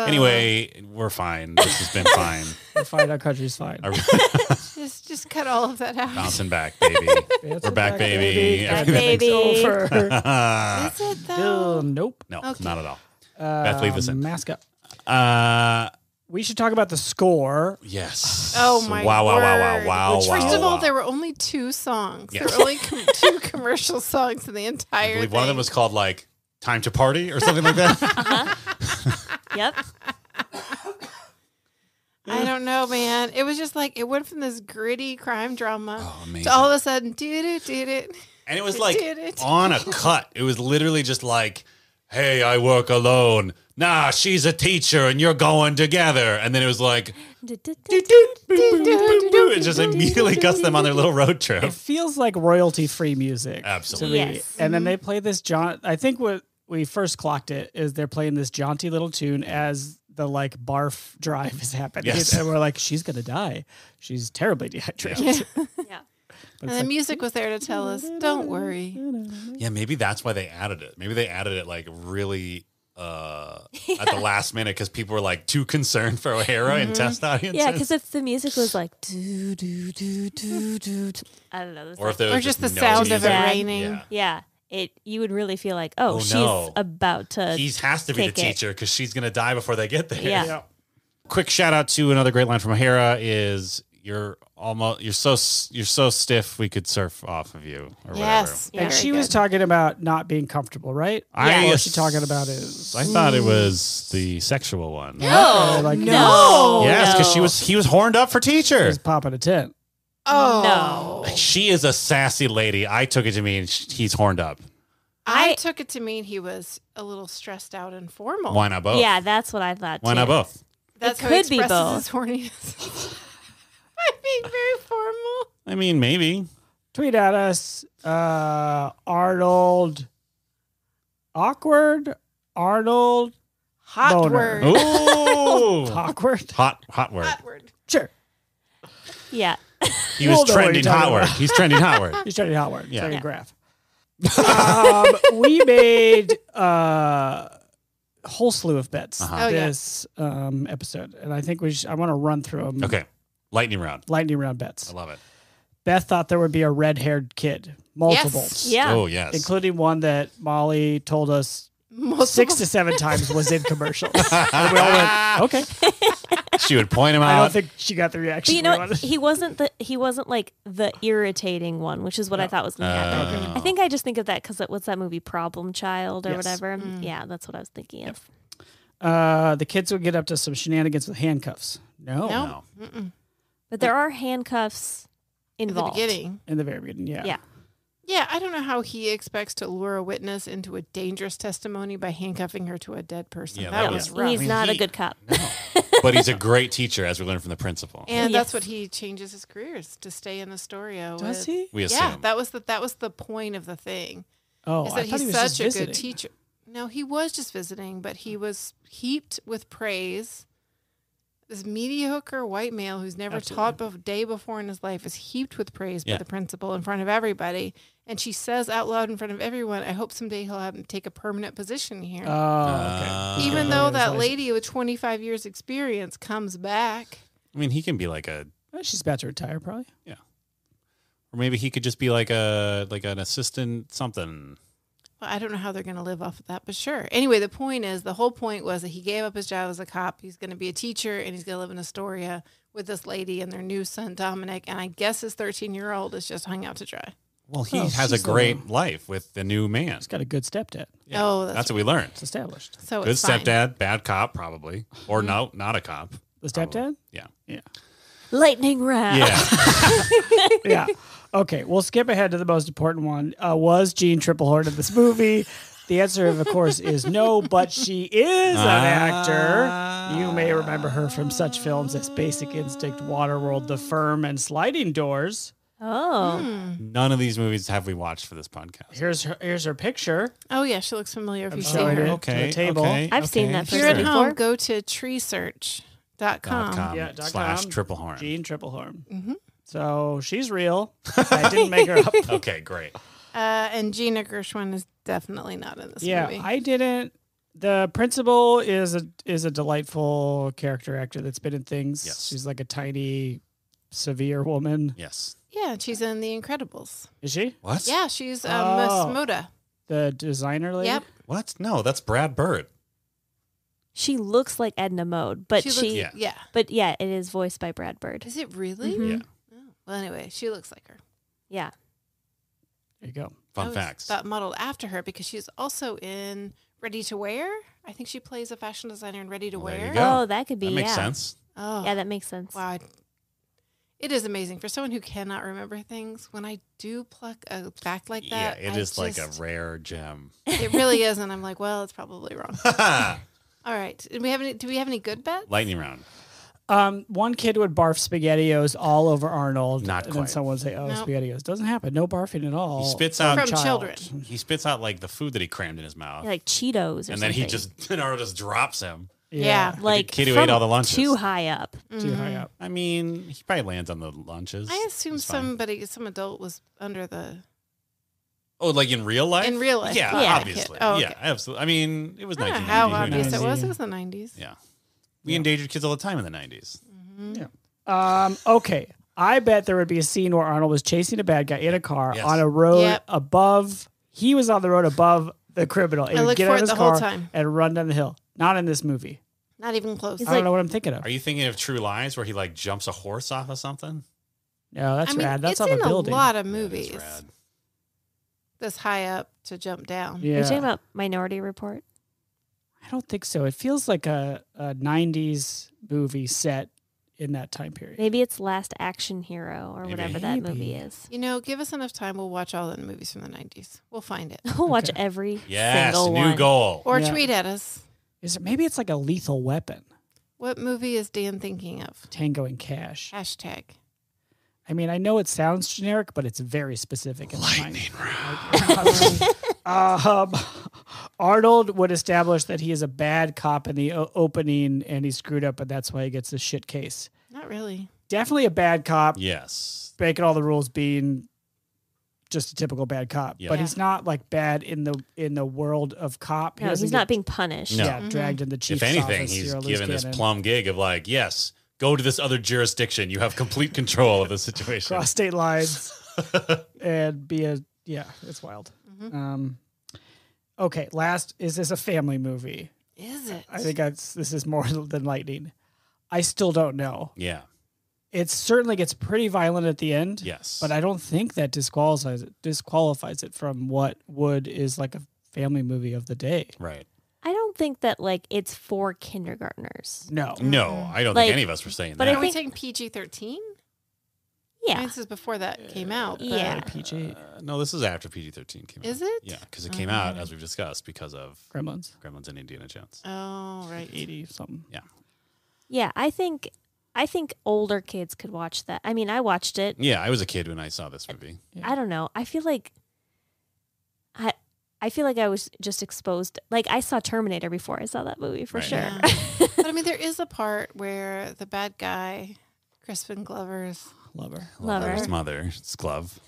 Anyway, we're fine. This has been fine. We're fine. Our country's fine. Just cut all of that out. Bouncing back, baby. We're back, baby. Back, Everything's baby. Over. Is it though? Nope. No, Okay. not at all. Beth, leave this in. Mask up. Uh, We should talk about the score. yes. Oh my wow, wow, wow, word. wow, wow, Which, wow. first of all, wow. there were only 2 songs. Yes. There were only two commercial songs in the I entire believe thing. one of them was called like "Time to Party" or something like that. Yep. I don't know, man. It was just like it went from this gritty crime drama Oh, amazing. to all of a sudden, did it. And it was like Did it. on a cut. It was literally just like, "Hey, I work alone. Nah, she's a teacher, and you're going together." And then it was like, it just immediately cuts them on their little road trip. It feels like royalty-free music. Absolutely. To me. Yes. And then they play this I think what we first clocked it is they're playing this jaunty little tune as the like barf drive is happening. Yes. And we're like, she's gonna die. She's terribly dehydrated. Yeah. And the music was there to tell us, don't worry. Yeah, maybe that's why they added it. Maybe they added it like really at the last minute because people were like too concerned for O'Hara in test audiences. Yeah, because if the music was like do do do do do, I don't know. or if there was Or just the no sound of it music. raining. Yeah. you would really feel like, oh, Oh, she's no. about to. He has to be the Take it. teacher because she's going to die before they get there. Yeah. Quick shout out to another great line from O'Hara is you're so stiff we could surf off of you or Yes. And very she was good. talking about not being comfortable, right? I What was guess- she talking about is whatever. I thought it was the sexual one. no, like no. Yes, because No. he was horned up for teacher. he's popping a tent. Oh. No. She is a sassy lady. I took it to mean he's horned up. I took it to mean he was a little stressed out and formal. Why not both? Yeah, that's what I thought. Why too. not both? That's It how he could be expresses his horniness. I'm being very formal. I mean, maybe. Tweet at us, Arnold. Awkward. Arnold. Hot Boner. word. Ooh. Awkward. hot word. Hot word. Sure. Yeah. He We'll was know what trending you're talking hot word. about. He's trending hot word. He's trying to hot word. Yeah. Trying to Yeah. graph. We made a whole slew of bets Uh-huh. Oh, yeah. this episode, and I think I want to run through them. Okay. Lightning round. Lightning round bets. I love it. Beth thought there would be a red-haired kid. Multiple. Yes. Yeah. Oh, yes. Including one that Molly told us Multiple- 6 to 7 times was in commercials. And we all went, okay. She would point him I don't out. think she got the reaction. But you know, we what? wanted. he wasn't like the irritating one, which is what I thought was going to happen. I think I just think of that because what's that movie, Problem Child or Yes. whatever? Yeah, that's what I was thinking of. The kids would get up to some shenanigans with handcuffs. No. No. No. But there are handcuffs In the involved. beginning. In the very beginning, yeah. Yeah. Yeah, I don't know how he expects to lure a witness into a dangerous testimony by handcuffing her to a dead person. Yeah, that that was was- rough. He's not a good cop. No. But he's a great teacher, as we learned from the principal. And Yes. that's what he changes his careers to stay in Astoria. Does with. he? We assume. Yeah, that was the point of the thing. Oh, Is I that thought he's he was just such a visiting. good teacher. No, he was just visiting, but he was heaped with praise. This mediocre white male who's never taught a day before in his life is heaped with praise by Yeah. the principal in front of everybody. And she says out loud in front of everyone, I hope someday he'll have him take a permanent position here. Oh, okay. Even Yeah, though his that license. lady with 25 years experience comes back. I mean, he can be like a, Well, she's about to retire, probably. or maybe he could just be like an assistant something. Well, I don't know how they're going to live off of that, but sure. Anyway, the whole point was that he gave up his job as a cop. He's going to be a teacher, and he's going to live in Astoria with this lady and their new son, Dominic. And I guess his 13-year-old is just hung out to dry. Well, he Oh, has a she's great life with the new man. He's got a good stepdad. Yeah. Oh, that's what we learned. It's established. So Good it's fine. stepdad, bad cop, probably, or no, not a cop. The stepdad? Yeah. Yeah. Lightning round. Yeah. Yeah. Okay, we'll skip ahead to the most important one. Was Jean Triplehorn in this movie? The answer, of course, is no, but she is an actor. You may remember her from such films as Basic Instinct, Waterworld, The Firm, and Sliding Doors. Oh. None of these movies have we watched for this podcast. Here's her picture. Oh, yeah, she looks familiar if I'm you've showing seen her. it to the table. I've seen that If you're person at before. home, go to treesearch.com. Yeah, /Triplehorn. .com. Jean Triplehorn. So she's real. I didn't make her up. Okay, great. And Gina Gershwin is definitely not in this movie. I didn't. The principal is a delightful character actor that's been in things. Yes. She's like a tiny, severe woman. Yes. Yeah, she's in The Incredibles. Is she? What? Yeah, she's Miss Oh. Moda. The designer lady? Yep. What? No, that's Brad Bird. She looks like Edna Mode, but looks, Yeah. yeah. but yeah, it is voiced by Brad Bird. Is it really? Mhm. Yeah. Oh. Well, anyway, she looks like her. Yeah. There you go. Fun I was facts. thought modeled after her because she's also in Ready to Wear. I think she plays a fashion designer in Ready to Well, there Wear. you go. Oh, that could be. That makes yeah. sense. Oh, Yeah, that makes sense. wow. It is amazing for someone who cannot remember things. When I do pluck a fact like that, Yeah, it I is like a just- rare gem. It really is, and I'm like, well, it's probably wrong. All right, do we have any good bets? Lightning round. One kid would barf SpaghettiOs all over Arnold. Not and then quite. someone would say, oh, Nope. SpaghettiOs. Doesn't happen. No barfing at all. He spits out. From Child. children. He spits out like the food that he crammed in his mouth, Yeah, like Cheetos or and then something. he just Arnold just drops him. Yeah. like kid who from ate all the lunches. too high up. Too high up. I mean, he probably lands on the lunches. I assume It's fine. some adult was under the. Oh, like in real life? In real life, Yeah, yeah. obviously. Oh, Yeah, okay. absolutely. I mean, it was I don't know 1990. how who obvious knows? it was. 90s. It was the 90s. Yeah. We endangered kids all the time in the 90s. Okay. I bet there would be a scene where Arnold was chasing a bad guy in a car Yes. on a road Yep. above. He was on the road above the criminal. And I he'd looked get for out it of his the whole car time. and run down the hill. Not in this movie. Not even close. It's I don't like- know what I'm thinking of. Are you thinking of True Lies where he like jumps a horse off of something? No, that's I mean, rad. That's it's off in a building. a lot of Yeah, it is movies. rad. This high up to jump down. Yeah. Are you talking about Minority Report? I don't think so. It feels like a 90s movie set in that time period. Maybe it's Last Action Hero or Maybe. whatever that Maybe. movie is. You know, give us enough time. We'll watch all the movies from the 90s. We'll find it. We'll watch Okay. every Yes, single new one. goal. Or Yeah. tweet at us. Is it? Maybe it's like a Lethal Weapon. What movie is Dan thinking of? Tango and Cash. Hashtag. I mean, I know it sounds generic, but it's very specific. In Lightning Arnold would establish that he is a bad cop in the opening, and he screwed up, and that's why he gets this shit case. Not really. Definitely a bad cop, Yes. breaking all the rules, being just a typical bad cop. Yeah. But Yeah. he's not like bad in the world of cop. He No, doesn't he's get- not being punished. No. Yeah, dragged in the chief's If anything, office. he's You're a loose given this cannon. plum gig of like, yes, go to this other jurisdiction. You have complete control of the situation. cross state lines and be a it's wild. Mm-hmm. Okay, last, is this a family movie? Is it? I think this is more than Lightning. I still don't know. Yeah. It certainly gets pretty violent at the end. Yes. But I don't think that disqualifies it from what is like a family movie of the day. Right. I don't think that like it's for kindergartners. No. No, I don't Like, think any of us were saying but that. Are we think- saying PG-13? Yeah. This is before that came out. But Yeah. PG. No, this is after PG-13 came out. Is it? Yeah, because it came out, as we've discussed, because of Gremlins. and Indiana Jones. Oh, right. 80 something. Yeah. Yeah, I think older kids could watch that. I mean, I watched it. Yeah, I was a kid when I saw this movie. Yeah. I don't know. I feel like I was just exposed. Like, I saw Terminator before I saw that movie, for Right. sure. Yeah. But I mean, there is a part where the bad guy, Crispin Glover's Lover. Lover's mother's glove.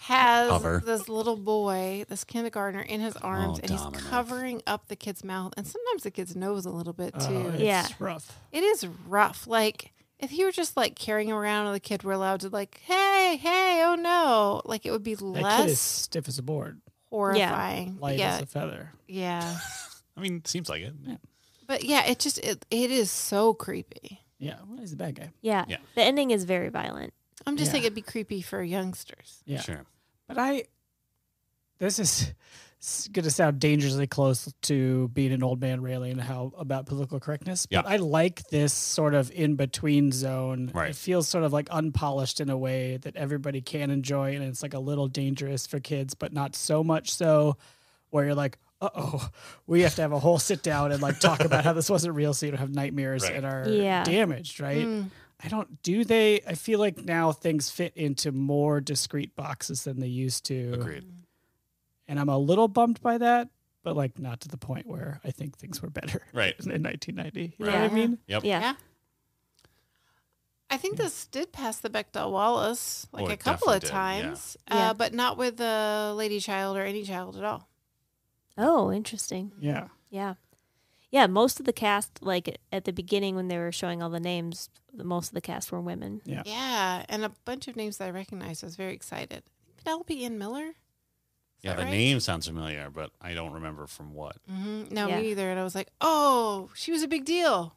has Cover. this little boy, this kindergartner, in his arms, and Dominic. he's covering up the kid's mouth, and sometimes the kid's nose a little bit too. It's Yeah. rough. It is rough. Like if he were just like carrying him around, and the kid were allowed to like, hey, oh no, like it would be That kid is less stiff as a board, horrifying. light Yeah, as a feather. yeah. I mean, seems like it. But yeah, it is so creepy. Yeah, well, he's the bad guy. Yeah. Yeah. The ending is very violent. I'm just Yeah. thinking it'd be creepy for youngsters. Yeah. Sure. But this is going to sound dangerously close to being an old man railing about political correctness. But Yeah. I like this sort of in between zone. Right. It feels sort of like unpolished in a way that everybody can enjoy, and it's like a little dangerous for kids, but not so much so where you're like, uh-oh, we have to have a whole sit down and like talk about how this wasn't real, so you don't have nightmares Right. and are Yeah. damaged, right? I feel like now things fit into more discrete boxes than they used to. Agreed. And I'm a little bummed by that, but like not to the point where I think things were better Right. in 1990. You Right. know what I Yeah. mean? Yep. Yeah. Yeah. I think this did pass the Bechdel Wallace like Oh, a it couple of definitely did, yeah. times, Yeah. but not with the lady child or any child at all. Oh, interesting. Yeah. Yeah. Yeah, most of the cast, like at the beginning when they were showing all the names, most of the cast were women. Yeah. Yeah, and a bunch of names that I recognized. I was very excited. Penelope Ann Miller? Is Yeah, that the right? name sounds familiar, but I don't remember from what. No, Yeah. me either. And I was like, oh, she was a big deal.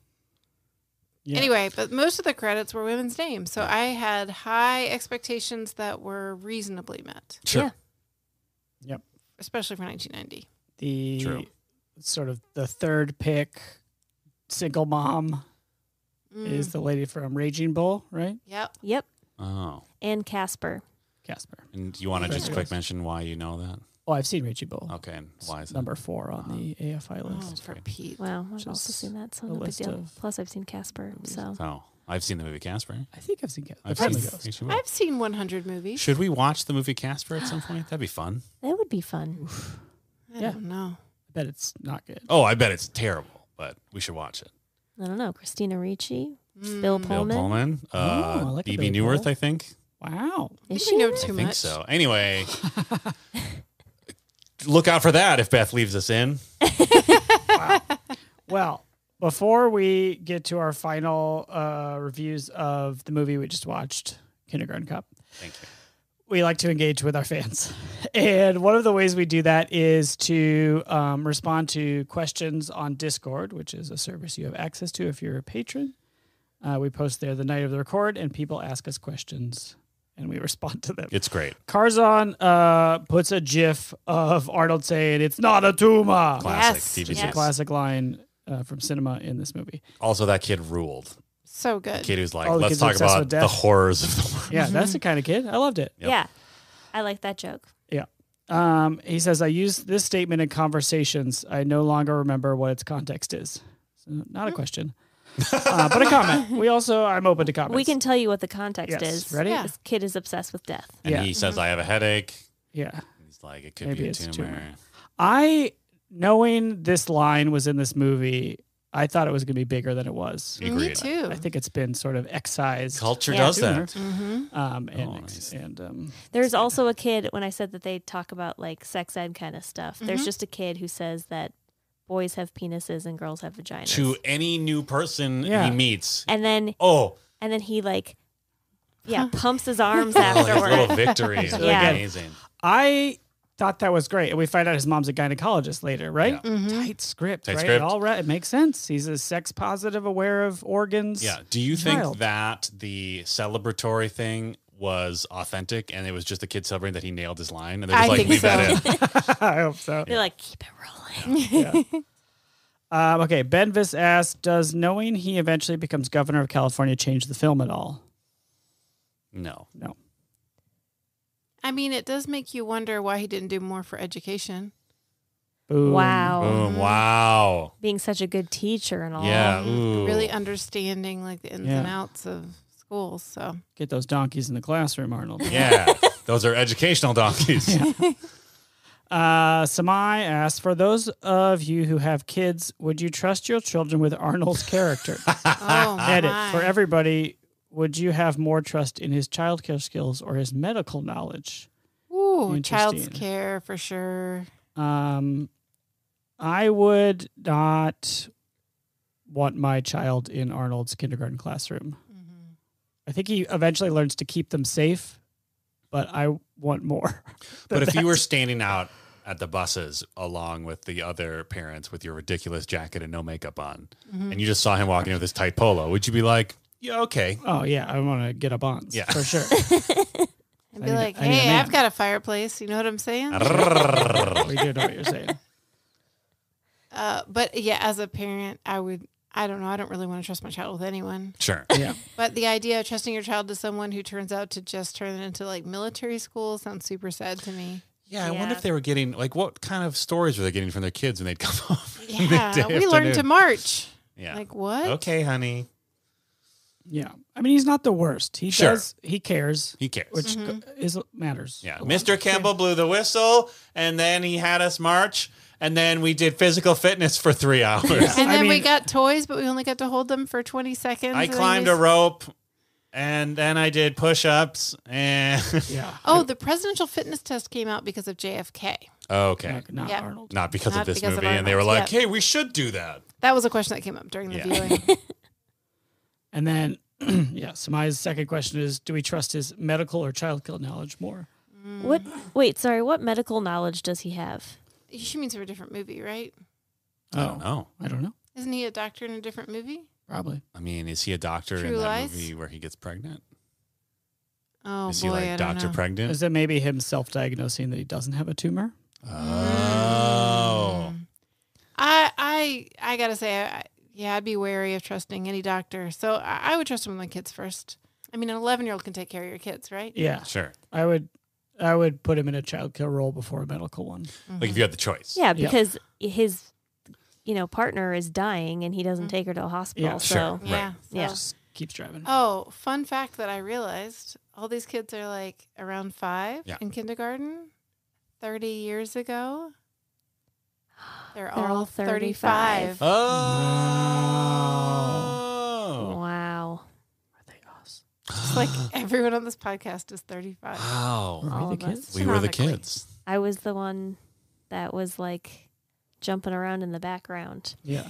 Yeah. Anyway, but most of the credits were women's names. So I had high expectations that were reasonably met, Sure. Yeah. Yep. especially for 1990. The True. sort of the third pick single mom is the lady from Raging Bull, right? Yep. Yep. Oh. And Casper. Casper. And you want to just Yes. quick mention why you know that? Oh, I've seen Raging Bull. Okay, and why is that? Number 4 on the AFI Oh, list. for Pete. Wow, I've Just also seen that, so a no big list deal. of Plus, I've seen Casper, so. Oh, I've seen the movie Casper. I think I've seen Casper. I've Friendly seen Ghost. You should, I've seen 100 movies. should we watch the movie Casper at some point? That'd be fun. That would be fun. I Yeah. don't know. I bet it's not good. Oh, I bet it's terrible, but we should watch it. I don't know. Christina Ricci, Bill Bill Pullman. Pullman, Oh, I like a B.B. Bill Newirth, Pull. I think. Wow. I Is think we know she? too I think much. so. Anyway, look out for that if Beth leaves us in. Well, before we get to our final reviews of the movie we just watched, Kindergarten Cop, Thank you. we like to engage with our fans. And one of the ways we do that is to respond to questions on Discord, which is a service you have access to if you're a patron. We post there the night of the record, and people ask us questions, and we respond to them. It's great. Carzon puts a GIF of Arnold saying, "It's not a tumor." Classic Yes, TV It's a series. classic line from cinema in this movie. Also, that kid ruled. So good. Kid who's like, Oh, the let's kid's talk obsessed about with death. the horrors of the world. Yeah, that's the kind of kid. I loved it. Yep. Yeah. I like that joke. Yeah. He says, I use this statement in conversations. I no longer remember what its context is. So not a question, but a comment. I'm open to comments. We can tell you what the context Yes. is. Ready? Yeah. This kid is obsessed with death. And Yeah. he says, I have a headache. Yeah. He's like, it could Maybe be a it's a tumor. tumor. Knowing this line was in this movie, I thought it was going to be bigger than it was. Me Agreed. too. I think it's been sort of excised. Culture Yeah. does Tumor. that. Mm-hmm. And There's also a kid, when I said that they talk about like sex ed kind of stuff, there's just a kid who says that boys have penises and girls have vaginas. To any new person Yeah. he meets. And then he like, pumps his arms Like his afterward. little victory is really good. amazing. I thought that was great. And we find out his mom's a gynecologist later, right? Yeah. Tight script, Tight right? script. All right. It makes sense. He's a sex positive, aware of organs. Yeah. Do you think Child. that the celebratory thing was authentic and it was just the kid celebrating that he nailed his line? And they're just I like, think leave so. that in. I hope so. They're like, keep it rolling. Okay, Benvis asks, does knowing he eventually becomes governor of California change the film at all? No. I mean, it does make you wonder why he didn't do more for education. Boom. Wow. Boom. Wow. Being such a good teacher and all. Yeah. Ooh. Really understanding like the ins and outs of schools. So Get those donkeys in the classroom, Arnold. Yeah. Those are educational donkeys. Samai asks, for those of you who have kids, would you trust your children with Arnold's character? Edit. my. For everybody, would you have more trust in his childcare skills or his medical knowledge? Ooh, child's Interesting. care for sure. I would not want my child in Arnold's kindergarten classroom. I think he eventually learns to keep them safe, but I want more. But if you were standing out at the buses along with the other parents with your ridiculous jacket and no makeup on, and you just saw him walking with his tight polo, would you be like, yeah, okay. Oh, yeah, I want to get up on for sure. And be like, hey, I've got a fireplace. You know what I'm saying? We do know what you're saying. But yeah, as a parent, I don't know. I don't really want to trust my child with anyone. Sure. Yeah. But the idea of trusting your child to someone who turns out to just turn it into like military school sounds super sad to me. Yeah, I wonder if they were getting, like, what kind of stories were they getting from their kids when they'd come home? Yeah, we learned to march. Yeah. Like, what? Okay, honey. Yeah. I mean, he's not the worst. He cares. He cares. Which is matters. Yeah. Mr. Campbell blew the whistle, and then he had us march, and then we did physical fitness for 3 hours. And then we got toys, but we only got to hold them for 20 seconds. I climbed a rope, and then I did push-ups, and... Oh, the presidential fitness test came out because of JFK. Okay. Not Arnold. Not because of this because of movie, and they were Arnold. like, hey, we should do that. That was a question that came up during the viewing. And then, Samai's second question is, do we trust his medical or childcare knowledge more? What medical knowledge does he have? She means for a different movie, right? I don't know. I don't know. Isn't he a doctor in a different movie? Probably. I mean, is he a doctor True in that Lies? movie where he gets pregnant? Oh, Is boy, he like I don't Dr. know. Pregnant? Is it maybe him self-diagnosing that he doesn't have a tumor? Oh. I gotta say, I'd be wary of trusting any doctor. So I would trust him with my kids first. I mean, an 11-year-old can take care of your kids, right? Yeah. Sure. I would put him in a childcare role before a medical one. Like if you had the choice. Yeah, because his partner is dying and he doesn't take her to a hospital. Yeah, so sure. Yeah. Right. Yeah. Just keeps driving. Oh, fun fact that I realized: all these kids are like around 5 Yeah. in kindergarten. 30 years ago, they're They're all all 35. Oh. Wow. Are they us? Just like everyone on this podcast is 35. Wow. Are All we of the us. kids? We were the Canonically. kids. I was the one that was like jumping around in the background. Yeah.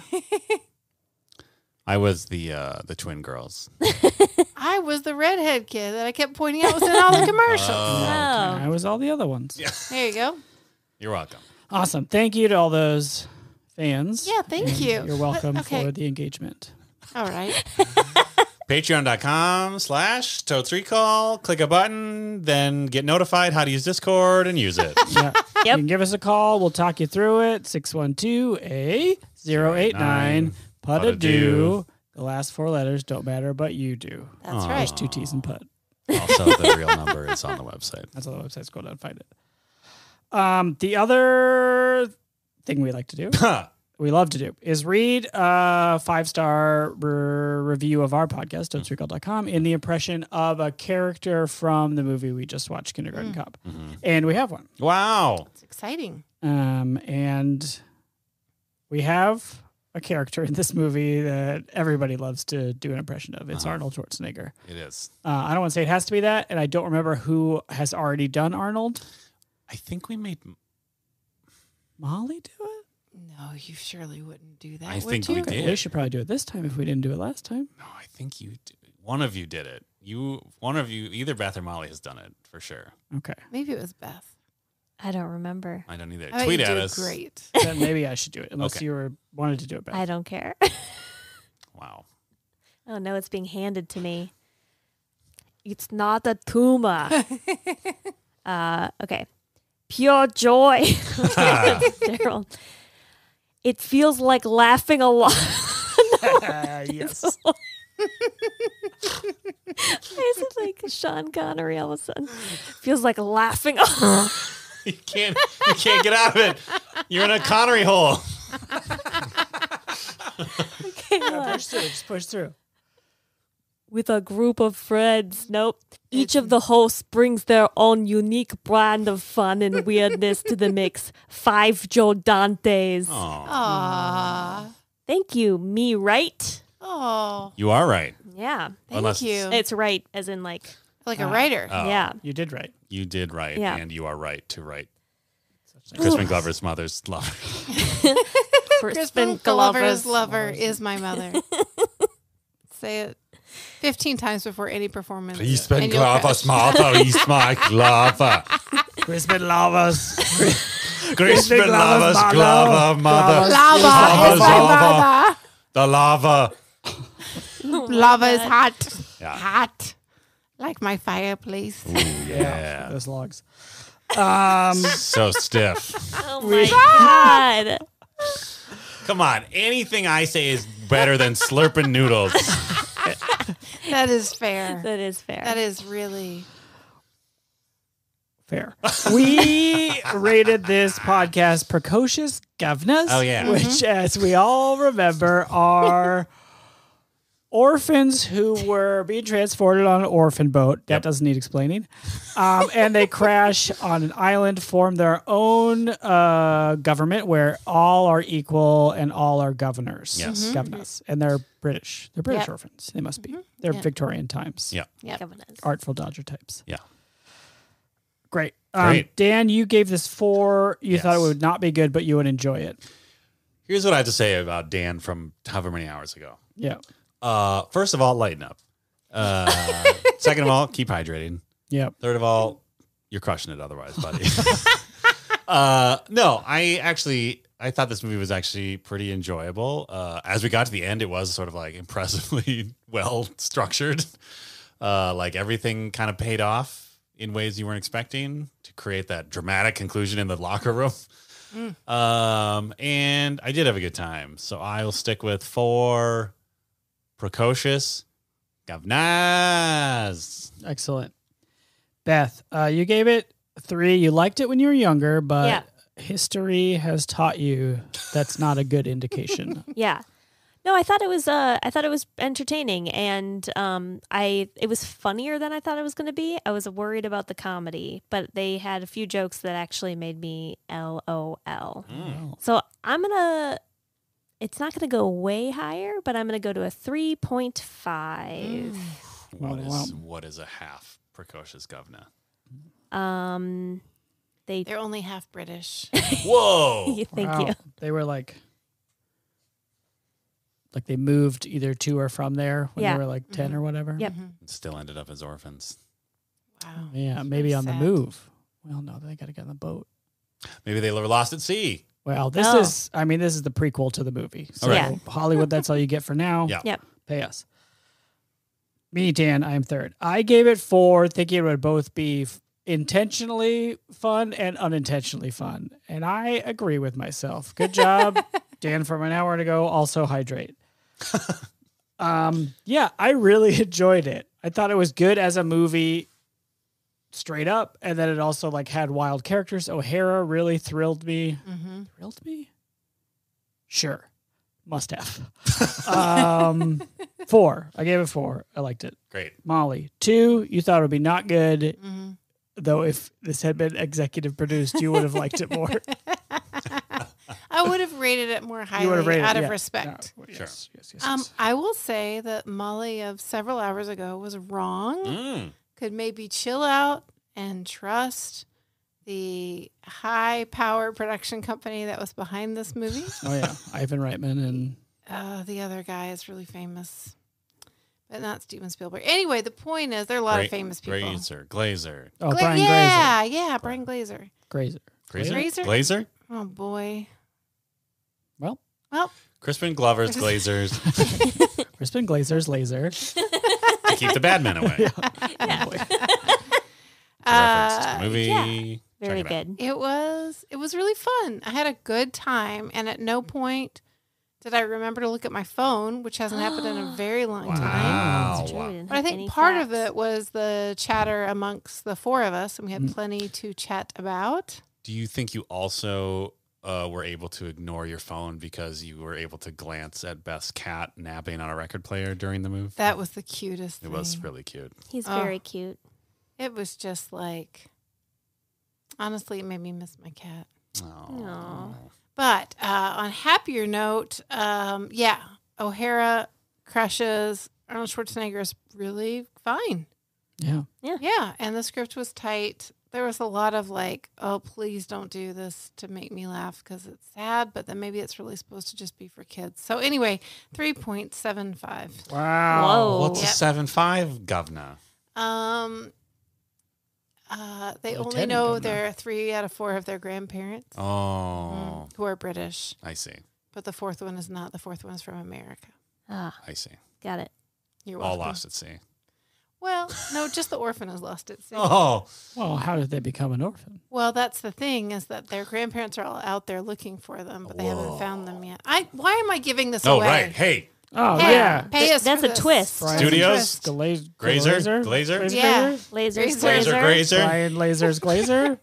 I was the twin girls. I was the redhead kid that I kept pointing out was in all the commercials. Oh. I was all the other ones. Yeah. There you go. You're welcome. Awesome. Thank you to all those fans. Yeah, thank you. You're welcome Okay. for the engagement. All right. Patreon.com/Totes Recall. Click a button, then get notified how to use Discord and use it. Yeah. You can give us a call. We'll talk you through it. 612-089 Put-a-do. The last 4 letters don't matter, but you do. That's Aw. right. There's 2 T's and put. Also, the real number is on the website. That's on the website. Go down and find it. The other thing we like to do, we love to do, is read a 5-star review of our podcast, totesrecall.com, in the impression of a character from the movie we just watched, Kindergarten Cop. And we have one. Wow. It's exciting. And we have a character in this movie that everybody loves to do an impression of. It's Arnold Schwarzenegger. It is. I don't want to say it has to be that, and I don't remember who has already done Arnold. I think we made... Molly do it? No, you surely wouldn't do that. I would think you? we did. They should probably do it this time if we didn't do it last time. No, I think you did. One of you did it. One of you, either Beth or Molly has done it for sure. Okay. Maybe it was Beth. I don't remember. I don't either. I bet Tweet you at did us. Great. Then maybe I should do it, unless Okay. you wanted to do it better. I don't care. Wow. Oh no, it's being handed to me. It's not a tumor. Okay. Pure joy. Daryl. It feels like laughing a lot. Yes. Why is it like Sean Connery all of a sudden? Feels like laughing. You can't get out of it. You're in a Connery hole. Okay, Push through. Just push through. with a group of friends. Nope. Each of the hosts brings their own unique brand of fun and weirdness to the mix. 5 Joe Dantes. Aww. Thank you. Me right? Oh, You are right. Yeah. thank Unless you. It's right as in like, Like a writer. yeah. You did right. You did right, Yeah. and you are right to write. Crispin Glover's mother's love. Crispin Glover's lover is my mother. Say it 15 times before any performance. Crispin and you'll Glover's crash. mother is my Glover. Crispin Lovers. Crispin Glover's mother. Glover mother. Lava is my The lava. mother. Lava is hot. Yeah. Hot. Like my fireplace. Yeah. Those logs. So stiff. Oh my God. Come on. Anything I say is better than slurping noodles. That is fair. That is fair. That is really. Fair. We rated this podcast Precocious Governors. Oh, yeah. Which, as we all remember, are orphans who were being transported on an orphan boat. That doesn't need explaining. And they crash on an island, form their own government where all are equal and all are governors. Yes. Governors. And they're British. They're British Yep. orphans. They must be. They're Yeah. Victorian times. Yeah. Yep. Governance. Artful Dodger types. Yeah. Great. Great. Dan, you gave this 4. You Yes. thought it would not be good, but you would enjoy it. Here's what I have to say about Dan from however many hours ago. Yeah. First of all, lighten up. Second of all, keep hydrating. Yeah. Third of all, you're crushing it otherwise, buddy. No, I thought this movie was actually pretty enjoyable. As we got to the end, it was sort of like impressively well structured. Like everything kind of paid off in ways you weren't expecting to create that dramatic conclusion in the locker room. And I did have a good time. So I'll stick with 4 Precocious Governors. Excellent. Beth, you gave it 3. You liked it when you were younger, but Yeah. history has taught you that's not a good indication. Yeah. No, I thought it was entertaining, and it was funnier than I thought it was going to be. I was worried about the comedy, but they had a few jokes that actually made me LOL. So it's not gonna go way higher, but I'm gonna go to a 3.5. What is a half Precocious Governor? They're only half British. Whoa! Thank Wow. you. They were like they moved either to or from there when Yeah. they were like 10 or whatever. Yep. Still ended up as orphans. Wow. Yeah, maybe on the sad. move. Well, no, they got to get on the boat. Maybe they were lost at sea. Well, this Oh. is the prequel to the movie. So Yeah. Hollywood, that's all you get for now. Yeah. Yep. Pay us. Me, Dan, I am 3rd. I gave it 4, thinking it would both be intentionally fun and unintentionally fun. And I agree with myself. Good job, Dan, from an hour ago. Also hydrate. Yeah, I really enjoyed it. I thought it was good as a movie straight up. And then it also like had wild characters. O'Hara really thrilled me. Thrilled me? Sure. Must have. 4. I gave it 4. I liked it. Great. Molly, 2. You thought it would be not good. Though if this had been executive produced, you would have liked it more. I would have rated it more You would highly have rated out it, of yeah. respect. No, yes, yes. I will say that Molly of several hours ago was wrong. Could maybe chill out and trust the high-power production company that was behind this movie. Oh yeah, Ivan Reitman and The other guy is really famous, but not Steven Spielberg. Anyway, the point is there are a lot of famous people. Glazer. oh Brian Yeah, Brian Glazer. Glazer. Glazer? Oh boy. Well, Crispin Glover's Glazers Crispin Glazer's laser. to keep the bad men away. Yeah. Reference to the movie. yeah. Very Check it out. good. It was really fun. I had a good time, and at no point Did I remember to look at my phone, which hasn't happened in a very long time? Wow. That's true. We didn't But I have think any part of facts. it was the chatter amongst the four of us, and we had plenty to chat about. Do you think you also were able to ignore your phone because you were able to glance at Beth's cat napping on a record player during the move? That was the cutest It thing. was really cute. He's Oh. very cute. It was just like, honestly, it made me miss my cat. Oh. But on happier note, O'Hara crushes. Arnold Schwarzenegger is really fine. Yeah. Yeah, and the script was tight. There was a lot of like, oh, please don't do this to make me laugh because it's sad, but then maybe it's really supposed to just be for kids. So anyway, 3.75. Wow. Whoa. What's Yep. a 7.5, governor? They only Lieutenant know Governor. they're 3 out of 4 of their grandparents Oh, who are British, I see. but the fourth one is not. The fourth one is from America. Ah, I see. got it. You're All welcome. lost at sea. Well, no, just the orphan has lost it. See? Oh, Well, how did they become an orphan? Well, that's the thing is that their grandparents are all out there looking for them, but they Whoa. haven't found them yet. Why am I giving this oh, away? right. Hey, Oh, Hey, yeah. pay us That's for a this. twist. Brian Studios? Glazer? Glazer? Yeah. Lasers, Glazer. Grazer. Brian Lasers Glazer?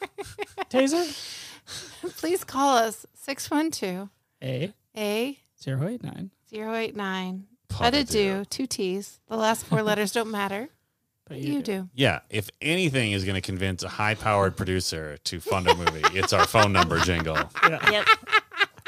Taser? Please call us 612 A A 089. 089. Put a do 2 T's. The last 4 letters don't matter. But You do. Yeah, if anything is going to convince a high-powered producer to fund a movie, it's our phone number jingle. Yep.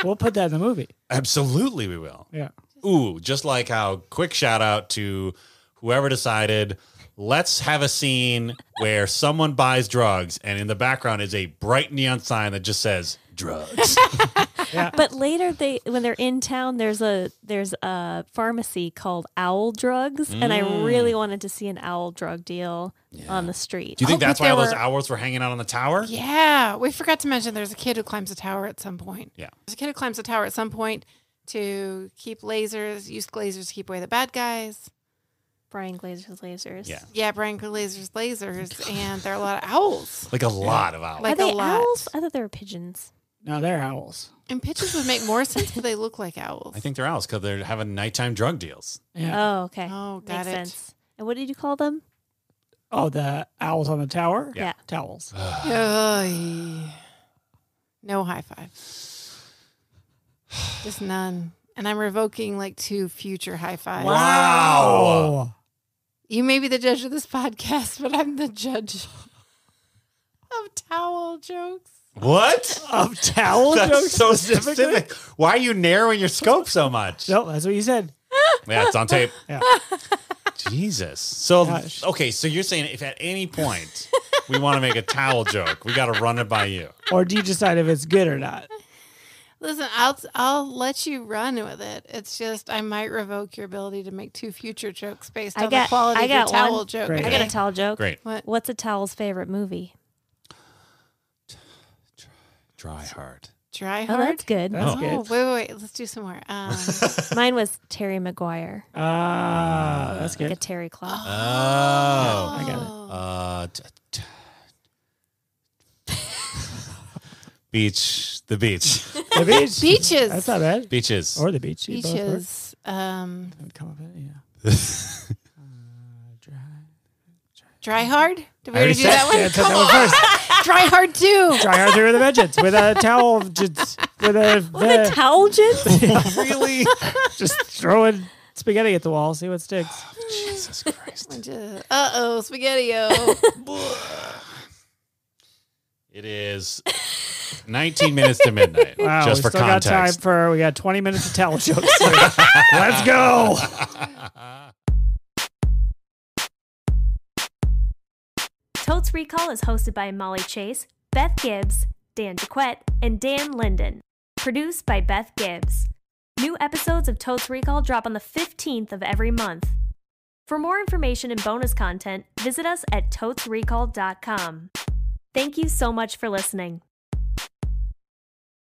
We'll put that in the movie. Absolutely, we will. Yeah. Ooh, just like how quick shout out to whoever decided, let's have a scene where someone buys drugs and in the background is a bright neon sign that just says drugs. But later, when they're in town, there's a pharmacy called Owl Drugs, and I really wanted to see an owl drug deal on the street. Do you think Oh, that's but why all there those were- owls were hanging out on the tower? Yeah. We forgot to mention there's a kid who climbs a tower at some point. Yeah. There's a kid who climbs a tower at some point to keep use lasers to keep away the bad guys. Brian Glazer's lasers. Yeah. Yeah, Brian Glazer's lasers, and there are a lot of owls. Like a lot of owls. Like Are they a lot. owls? I thought they were pigeons. No, they're owls. And pigeons would make more sense, but they look like owls. I think they're owls because they're having nighttime drug deals. Yeah. Oh, okay. Oh, got Makes it. sense. And what did you call them? Oh, the owls on the tower? Yeah. Towels. Oy. No high five. Just none. And I'm revoking like 2 future high fives. Wow. You may be the judge of this podcast, but I'm the judge of towel jokes. What? Of towel That's jokes so specifically? specific. Why are you narrowing your scope so much? No, that's what you said. Yeah, it's on tape. Yeah. Jesus. So, Gosh. okay, so you're saying if at any point we want to make a towel joke, we got to run it by you. Or do you decide if it's good or not? Listen, I'll let you run with it. It's just I might revoke your ability to make 2 future jokes based on the quality of your towel joke. Great. I got a towel joke. Great. What? What's a towel's favorite movie? Dry hard. Dry Oh, hard? that's good. That's Oh, good. wait. Let's do some more. Mine was Terry Maguire, That's like a good. Terry Clough. Oh. I got it. Beach. The beach. The beach. Beaches. That's not bad. Beaches. Or the beach. You both work. Beaches. Would come up with it, yeah. Dry hard? Did we I already already do said- that one? Yeah, take that one first. Dry hard too. Try hard through the vengeance with a towel, just with a With a towel just? Really? just throwing spaghetti at the wall, see what sticks. Jesus Christ. Uh-oh, spaghetti-o. It is 19 minutes to midnight. Wow, just we for still got time context. we got 20 minutes of towel jokes. Let's go. Totes Recall is hosted by Molly Chase, Beth Gibbs, Dan Jaquette, and Dan Linden. Produced by Beth Gibbs. New episodes of Totes Recall drop on the 15th of every month. For more information and bonus content, visit us at totesrecall.com. Thank you so much for listening.